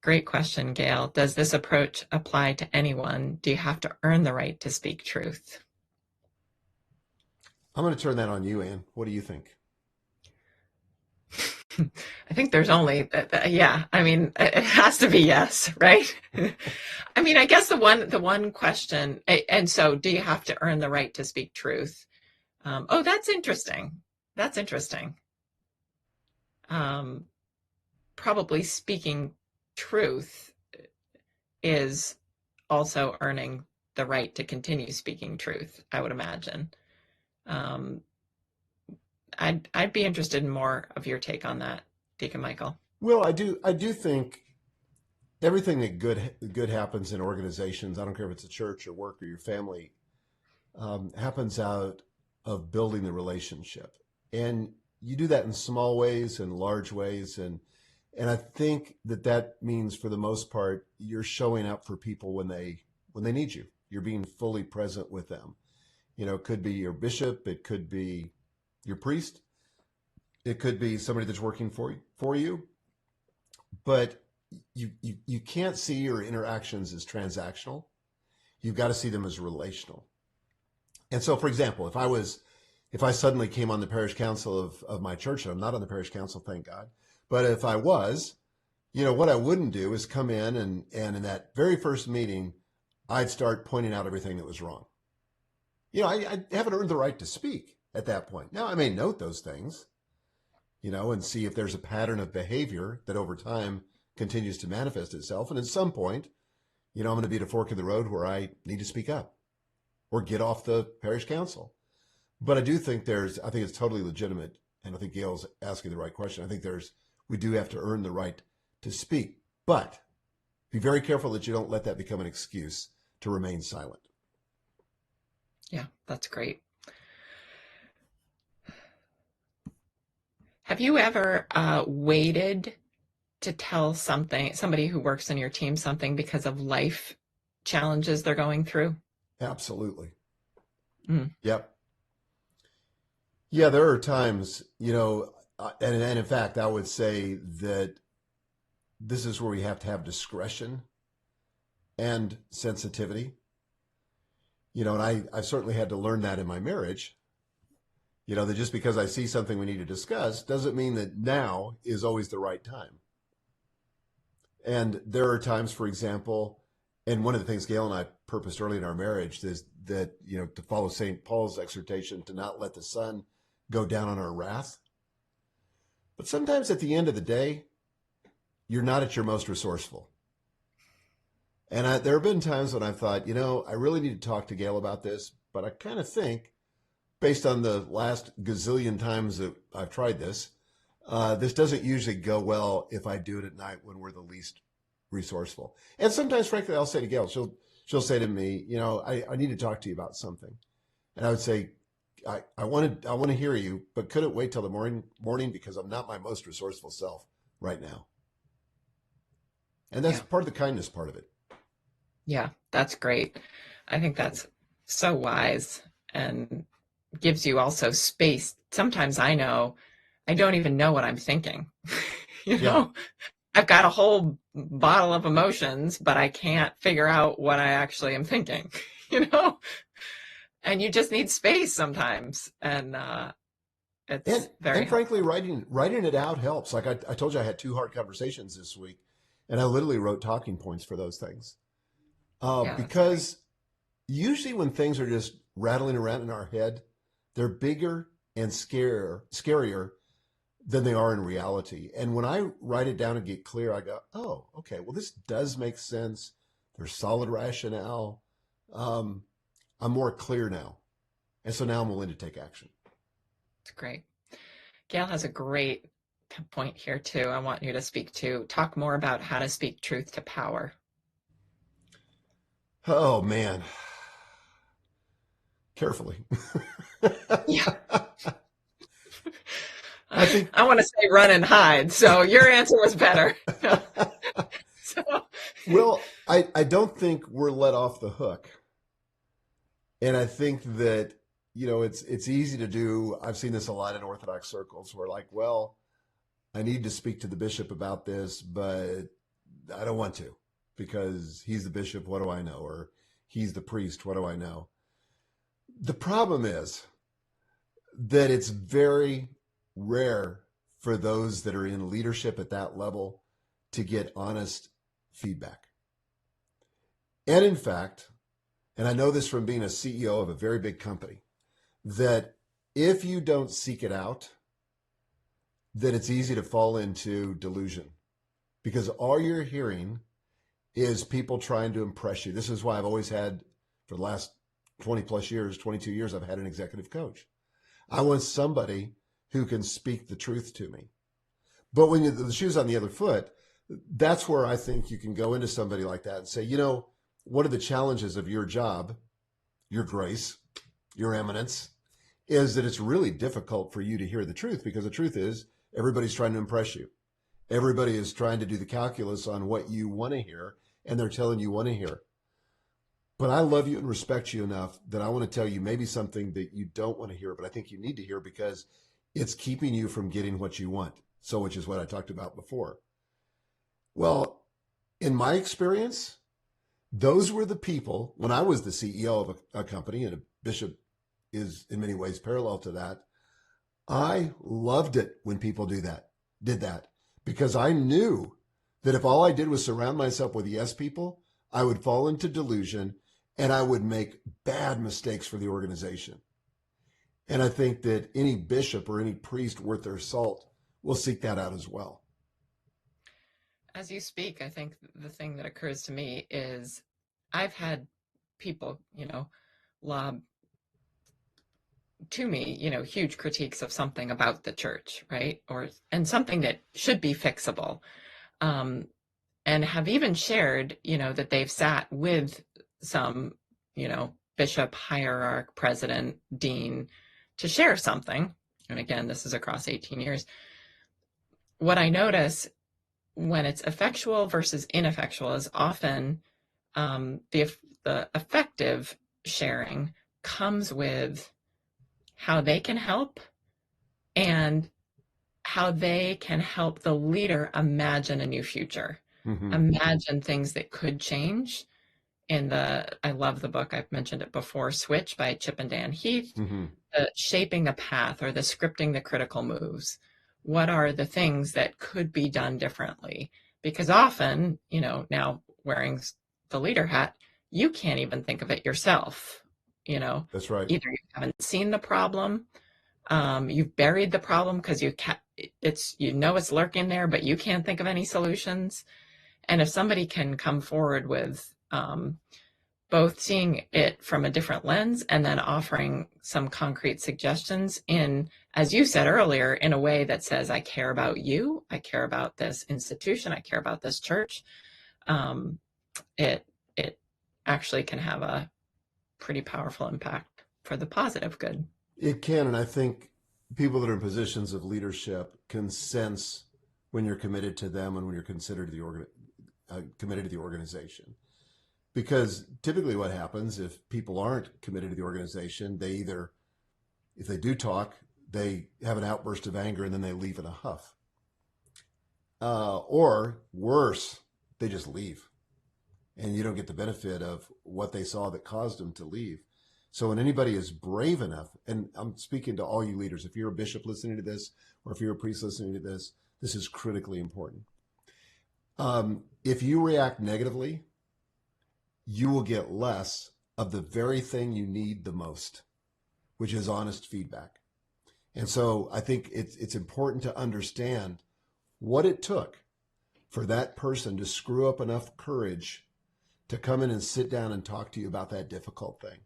Great question, Gail. Does this approach apply to anyone? Do you have to earn the right to speak truth?
I'm going to turn that on you, Ann. What do you think?
I think there's only, yeah, I mean, it has to be yes, right? I mean, I guess the one question, and so do you have to earn the right to speak truth? Oh, that's interesting. That's interesting. Probably speaking truth is also earning the right to continue speaking truth, I would imagine. I'd be interested in more of your take on that, Deacon Michael.
Well, I do think everything that good happens in organizations, I don't care if it's a church or work or your family, happens out of building the relationship. And you do that in small ways and large ways. And I think that means, for the most part, you're showing up for people when they need you. You're being fully present with them. You know, it could be your bishop, it could be your priest, it could be somebody that's working for you. But you can't see your interactions as transactional. You've got to see them as relational. And so, for example, if I suddenly came on the parish council of my church, and I'm not on the parish council, thank God, but if I was, you know, what I wouldn't do is come in and in that very first meeting, I'd start pointing out everything that was wrong. You know, I haven't earned the right to speak at that point. Now, I may note those things, you know, and see if there's a pattern of behavior that over time continues to manifest itself. And at some point, you know, I'm going to be at a fork in the road where I need to speak up or get off the parish council. But I do think I think it's totally legitimate. And I think Gail's asking the right question. I think we do have to earn the right to speak, but be very careful that you don't let that become an excuse to remain silent.
Yeah, that's great. Have you ever waited to tell somebody who works in your team something because of life challenges they're going through?
Absolutely.
Mm.
Yep. Yeah, there are times, you know, and in fact, I would say that this is where we have to have discretion and sensitivity. You know, and I certainly had to learn that in my marriage. You know, that just because I see something we need to discuss doesn't mean that now is always the right time. And there are times, for example, and one of the things Gail and I purposed early in our marriage is that, you know, to follow St. Paul's exhortation to not let the sun go down on our wrath. But sometimes at the end of the day, you're not at your most resourceful. And there have been times when I've thought, you know, I really need to talk to Gail about this, but I kind of think, based on the last gazillion times that I've tried this doesn't usually go well if I do it at night when we're the least resourceful. And sometimes, frankly, I'll say to Gail, she'll say to me, I need to talk to you about something. And I would say, I want to hear you, but couldn't wait till the morning because I'm not my most resourceful self right now. And that's part of the kindness part of it.
Yeah, that's great. I think that's so wise and gives you also space. Sometimes I know I don't even know what I'm thinking. I've got a whole bottle of emotions, but I can't figure out what I actually am thinking, and you just need space sometimes. And it's very
and frankly, writing it out helps. Like I told you, I had 2 hard conversations this week, and I literally wrote talking points for those things. Because usually when things are just rattling around in our head, they're bigger and scarier than they are in reality. And when I write it down and get clear, I go, oh, okay, well, this does make sense. There's solid rationale. I'm more clear now. And so now I'm willing to take action.
That's great. Gail has a great point here too. I want you to talk more about how to speak truth to power.
Oh, man. Carefully.
Yeah. I want to say run and hide. So your answer was better.
Well, I don't think we're let off the hook. And I think that, it's easy to do. I've seen this a lot in Orthodox circles where like, well, I need to speak to the bishop about this, but I don't want to because he's the bishop. What do I know? Or he's the priest. What do I know? The problem is that it's very rare for those that are in leadership at that level to get honest feedback. And in fact, and I know this from being a CEO of a very big company, that if you don't seek it out, that it's easy to fall into delusion because all you're hearing is people trying to impress you. This is why I've always had, for the last 20 plus years, 22 years, I've had an executive coach. I want somebody who can speak the truth to me. But when the shoe's on the other foot, that's where I think you can go into somebody like that and say, one of the challenges of your job, your grace, your eminence, is that it's really difficult for you to hear the truth because the truth is everybody's trying to impress you. Everybody is trying to do the calculus on what you want to hear, and they're telling you want to hear. But I love you and respect you enough that I want to tell you maybe something that you don't want to hear, but I think you need to hear because it's keeping you from getting what you want. So, which is what I talked about before. Well, in my experience, those were the people, when I was the CEO of a company, and a bishop is in many ways parallel to that, I loved it when people did that, because I knew that if all I did was surround myself with yes people, I would fall into delusion and I would make bad mistakes for the organization. And I think that any bishop or any priest worth their salt will seek that out as well.
As you speak, I think the thing that occurs to me is I've had people, lob to me, huge critiques of something about the church, right? And something that should be fixable. And have even shared, that they've sat with some, bishop, hierarch, president, dean to share something. And again, this is across 18 years. What I notice when it's effectual versus ineffectual is often the effective sharing comes with how they can help and how they can help the leader imagine a new future, imagine things that could change. I love the book, I've mentioned it before, Switch by Chip and Dan Heath, shaping the path or the scripting the critical moves. What are the things that could be done differently? Because often, now wearing the leader hat, you can't even think of it yourself.
That's right.
Either you haven't seen the problem, you've buried the problem because it's lurking there, but you can't think of any solutions. And if somebody can come forward with both seeing it from a different lens and then offering some concrete suggestions in, as you said earlier, in a way that says, I care about you, I care about this institution, I care about this church. It actually can have a pretty powerful impact for the positive good.
It can, and I think people that are in positions of leadership can sense when you're committed to them and when you're considered committed to the organization. Because typically what happens if people aren't committed to the organization, they either, if they do talk, they have an outburst of anger and then they leave in a huff. Or worse, they just leave. And you don't get the benefit of what they saw that caused them to leave. So when anybody is brave enough, and I'm speaking to all you leaders, if you're a bishop listening to this, or if you're a priest listening to this, this is critically important. If you react negatively, you will get less of the very thing you need the most, which is honest feedback. And so I think it's important to understand what it took for that person to screw up enough courage to come in and sit down and talk to you about that difficult thing.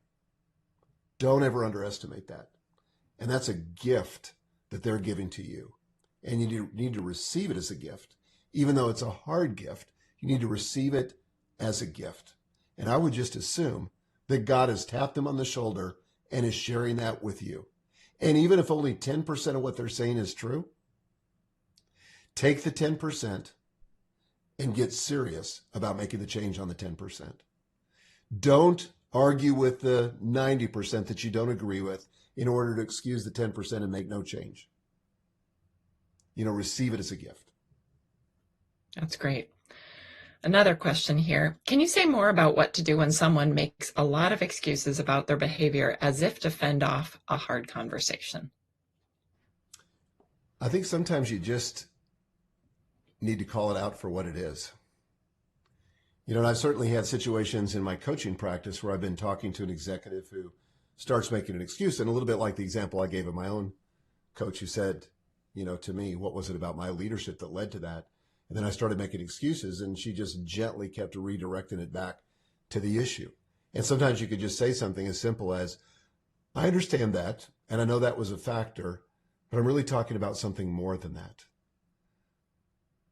Don't ever underestimate that. And that's a gift that they're giving to you. And you need to receive it as a gift. Even though it's a hard gift, you need to receive it as a gift. And I would just assume that God has tapped them on the shoulder and is sharing that with you. And even if only 10% of what they're saying is true, take the 10% and get serious about making the change on the 10%. Don't argue with the 90% that you don't agree with in order to excuse the 10% and make no change. Receive it as a gift.
That's great. Another question here. Can you say more about what to do when someone makes a lot of excuses about their behavior as if to fend off a hard conversation?
I think sometimes you just need to call it out for what it is. And I've certainly had situations in my coaching practice where I've been talking to an executive who starts making an excuse, and a little bit like the example I gave of my own coach who said, to me, what was it about my leadership that led to that? And then I started making excuses, and she just gently kept redirecting it back to the issue. And sometimes you could just say something as simple as, I understand that, and I know that was a factor, but I'm really talking about something more than that.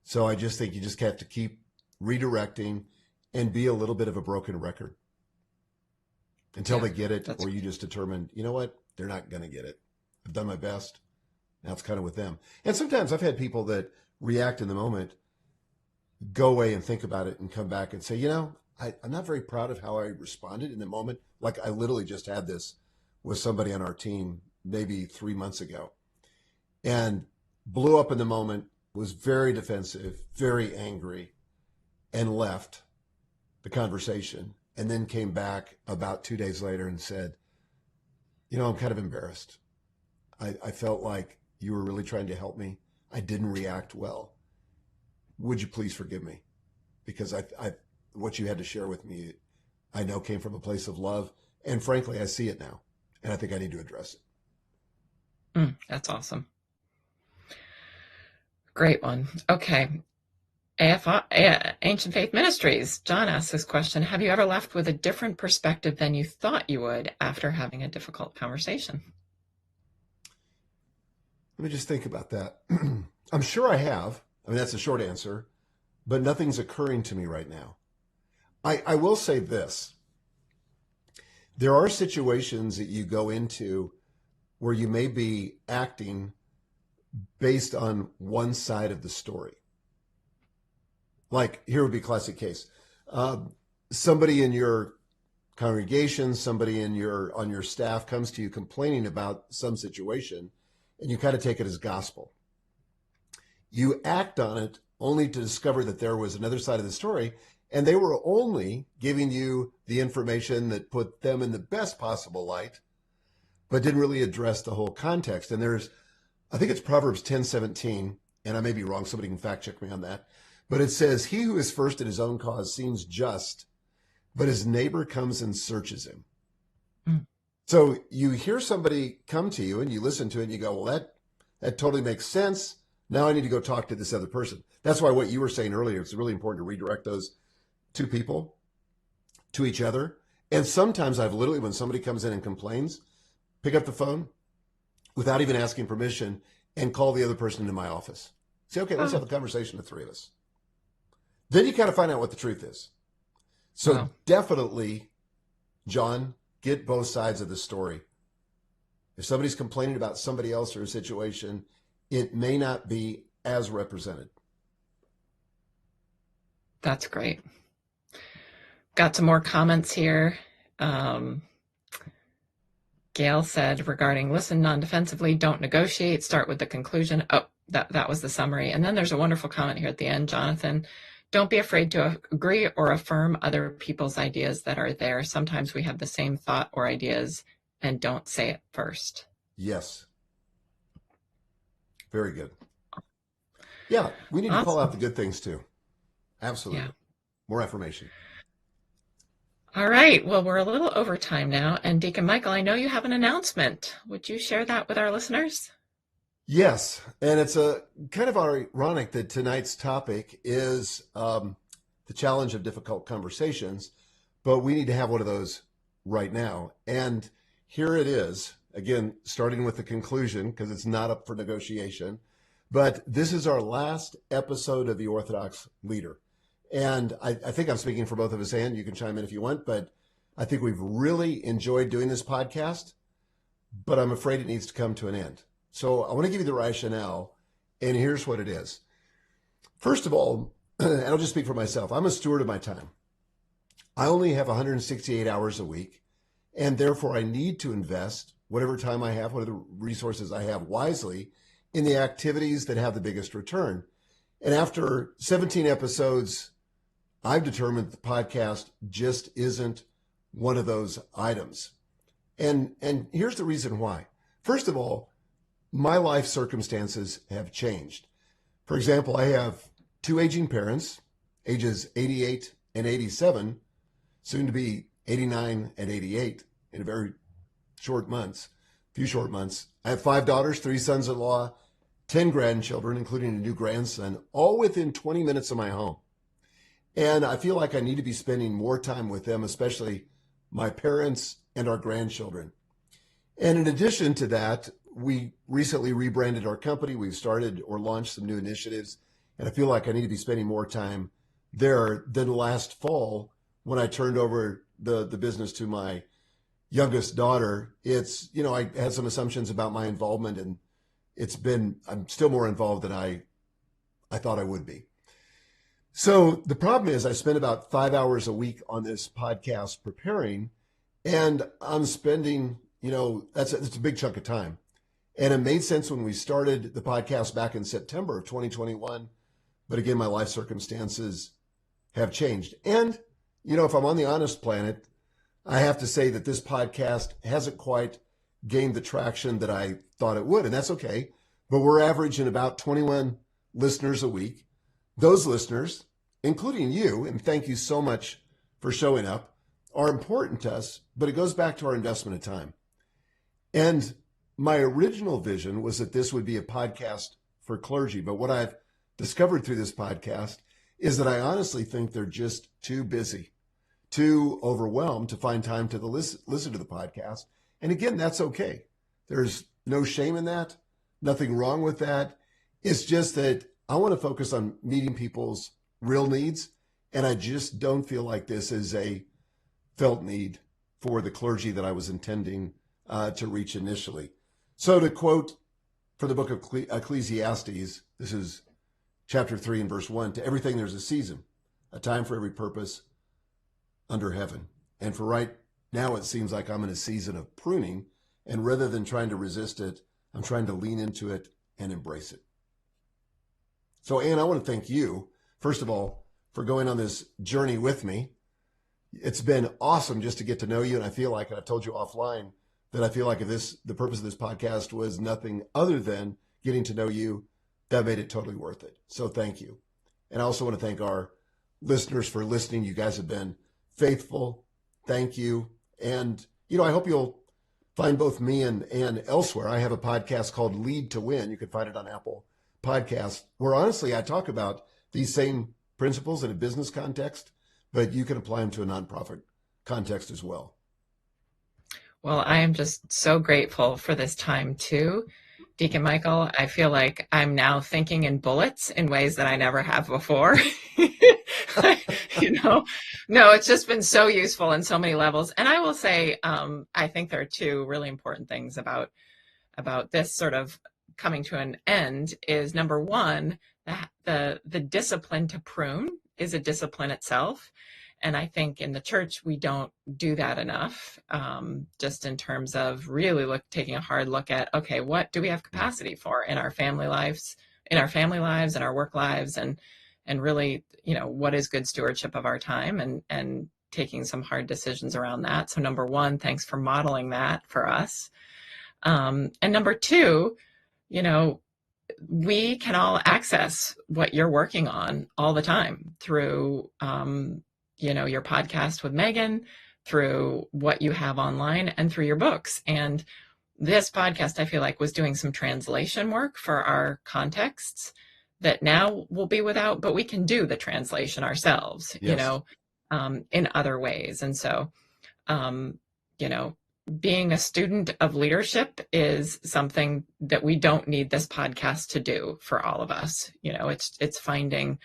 So I just think you just have to keep redirecting and be a little bit of a broken record until they get it, or you just determine, you know what, they're not going to get it. I've done my best. Now it's kind of with them. And sometimes I've had people that react in the moment, go away and think about it and come back and say, I'm not very proud of how I responded in the moment. Like I literally just had this with somebody on our team maybe 3 months ago and blew up in the moment, was very defensive, very angry, and left the conversation, and then came back about 2 days later and said, I'm kind of embarrassed. I felt like you were really trying to help me. I didn't react well. Would you please forgive me? Because what you had to share with me, I know came from a place of love. And frankly, I see it now. And I think I need to address it.
That's awesome. Great one. Okay. Ancient Faith Ministries. John asked this question. Have you ever left with a different perspective than you thought you would after having a difficult conversation?
Let me just think about that. I'm sure I have. That's the short answer, but nothing's occurring to me right now. I will say this. There are situations that you go into where you may be acting based on one side of the story. Like here would be a classic case. Somebody in your congregation, somebody on your staff comes to you complaining about some situation, and you kind of take it as gospel. You act on it only to discover that there was another side of the story, and they were only giving you the information that put them in the best possible light, but didn't really address the whole context. And I think it's Proverbs 10:17, and I may be wrong, somebody can fact check me on that, but it says, he who is first in his own cause seems just, but his neighbor comes and searches him. So you hear somebody come to you and you listen to it and you go, well, that totally makes sense. Now I need to go talk to this other person. That's why what you were saying earlier, it's really important to redirect those two people to each other And sometimes I've literally, when somebody comes in and complains, pick up the phone without even asking permission and call the other person into my office. Say, okay, let's have a conversation, the three of us. Then you kind of find out what the truth is. So definitely, John, get both sides of the story. If somebody's complaining about somebody else or a situation, it may not be as represented.
That's great. Got some more comments here. Gail said regarding listen non-defensively, don't negotiate, start with the conclusion. Oh, that was the summary. And then there's a wonderful comment here at the end, Jonathan. Don't be afraid to agree or affirm other people's ideas that are there. Sometimes we have the same thought or ideas and don't say it first.
Yes. Very good. Yeah, we need to call out the good things too. Absolutely. Yeah. More affirmation.
All right. Well, we're a little over time now. And Deacon Michael, I know you have an announcement. Would you share that with our listeners?
Yes. And it's a kind of ironic that tonight's topic is the challenge of difficult conversations, but we need to have one of those right now. And here it is, again, starting with the conclusion, because it's not up for negotiation, but this is our last episode of The Orthodox Leader. And I think I'm speaking for both of us, and you can chime in if you want, but I think we've really enjoyed doing this podcast, but I'm afraid it needs to come to an end. So I want to give you the rationale, and here's what it is. First of all, and I'll just speak for myself, I'm a steward of my time. I only have 168 hours a week, and therefore I need to invest whatever time I have, whatever resources I have wisely in the activities that have the biggest return. And after 17 episodes, I've determined the podcast just isn't one of those items. And here's the reason why. First of all, my life circumstances have changed. For example, I have two aging parents, ages 88 and 87, soon to be 89 and 88 in a few short months. I have 5 daughters, 3 sons-in-law, 10 grandchildren, including a new grandson, all within 20 minutes of my home. And I feel like I need to be spending more time with them, especially my parents and our grandchildren. And in addition to that, we recently rebranded our company. We've started or launched some new initiatives. And I feel like I need to be spending more time there than last fall when I turned over the business to my youngest daughter. It's, I had some assumptions about my involvement, and I'm still more involved than I thought I would be. So the problem is I spend about 5 hours a week on this podcast preparing, and I'm spending, that's a big chunk of time. And it made sense when we started the podcast back in September of 2021. But again, my life circumstances have changed. And, if I'm on the honest planet, I have to say that this podcast hasn't quite gained the traction that I thought it would. And that's okay. But we're averaging about 21 listeners a week. Those listeners, including you, and thank you so much for showing up, are important to us, but it goes back to our investment of time. And my original vision was that this would be a podcast for clergy, but what I've discovered through this podcast is that I honestly think they're just too busy, too overwhelmed to find time to listen to the podcast. And again, that's okay. There's no shame in that, nothing wrong with that. It's just that I want to focus on meeting people's real needs, and I just don't feel like this is a felt need for the clergy that I was intending to reach initially. So to quote from the book of Ecclesiastes, this is chapter 3 and verse 1, to everything there's a season, a time for every purpose under heaven. And for right now, it seems like I'm in a season of pruning, and rather than trying to resist it, I'm trying to lean into it and embrace it. So, Ann, I want to thank you, first of all, for going on this journey with me. It's been awesome just to get to know you, and I feel like, and I've told you offline, that I feel like if the purpose of this podcast was nothing other than getting to know you, that made it totally worth it. So thank you. And I also want to thank our listeners for listening. You guys have been faithful. Thank you. And, I hope you'll find both me and elsewhere. I have a podcast called Lead to Win. You can find it on Apple Podcasts, where honestly, I talk about these same principles in a business context, but you can apply them to a nonprofit context as well.
Well, I am just so grateful for this time too. Deacon Michael, I feel like I'm now thinking in bullets in ways that I never have before. No, it's just been so useful in so many levels. And I will say, I think there are two really important things about this sort of coming to an end is, number one, the discipline to prune is a discipline itself. And I think in the church, we don't do that enough, just in terms of really taking a hard look at, okay, what do we have capacity for in our family lives, and our work lives, and really, what is good stewardship of our time, and taking some hard decisions around that. So number one, thanks for modeling that for us. And number two, we can all access what you're working on all the time through, your podcast with Megan, through what you have online, and through your books. And this podcast, I feel like, was doing some translation work for our contexts that now will be without, but we can do the translation ourselves,
Yes.
In other ways. And so, being a student of leadership is something that we don't need this podcast to do for all of us. It's finding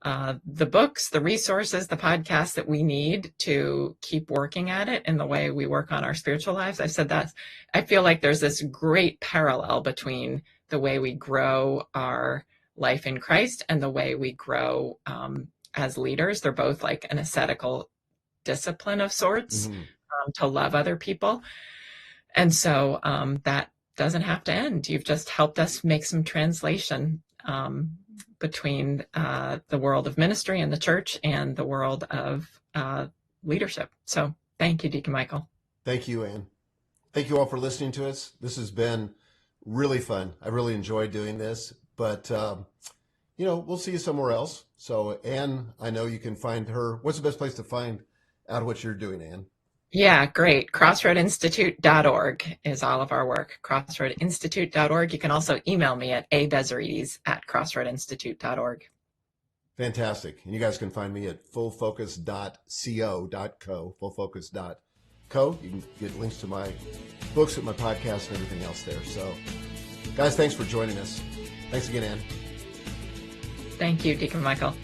the books, the resources, the podcasts that we need to keep working at it in the way we work on our spiritual lives. I've said that. I feel like there's this great parallel between the way we grow our life in Christ and the way we grow as leaders. They're both like an ascetical discipline of sorts, to love other people. And so that doesn't have to end. You've just helped us make some translation between the world of ministry and the church and the world of leadership. So thank you, Deacon Michael.
Thank you, Ann. Thank you all for listening to us. This has been really fun. I really enjoyed doing this, but we'll see you somewhere else. So Ann, I know you can find her. What's the best place to find out what you're doing, Ann?
Yeah, great. Crossroadinstitute.org is all of our work. Crossroadinstitute.org. You can also email me at abezzerides@crossroadinstitute.org.
Fantastic. And you guys can find me at fullfocus.co.co, fullfocus.co. You can get links to my books and my podcast and everything else there. So, guys, thanks for joining us. Thanks again, Ann.
Thank you, Deacon Michael.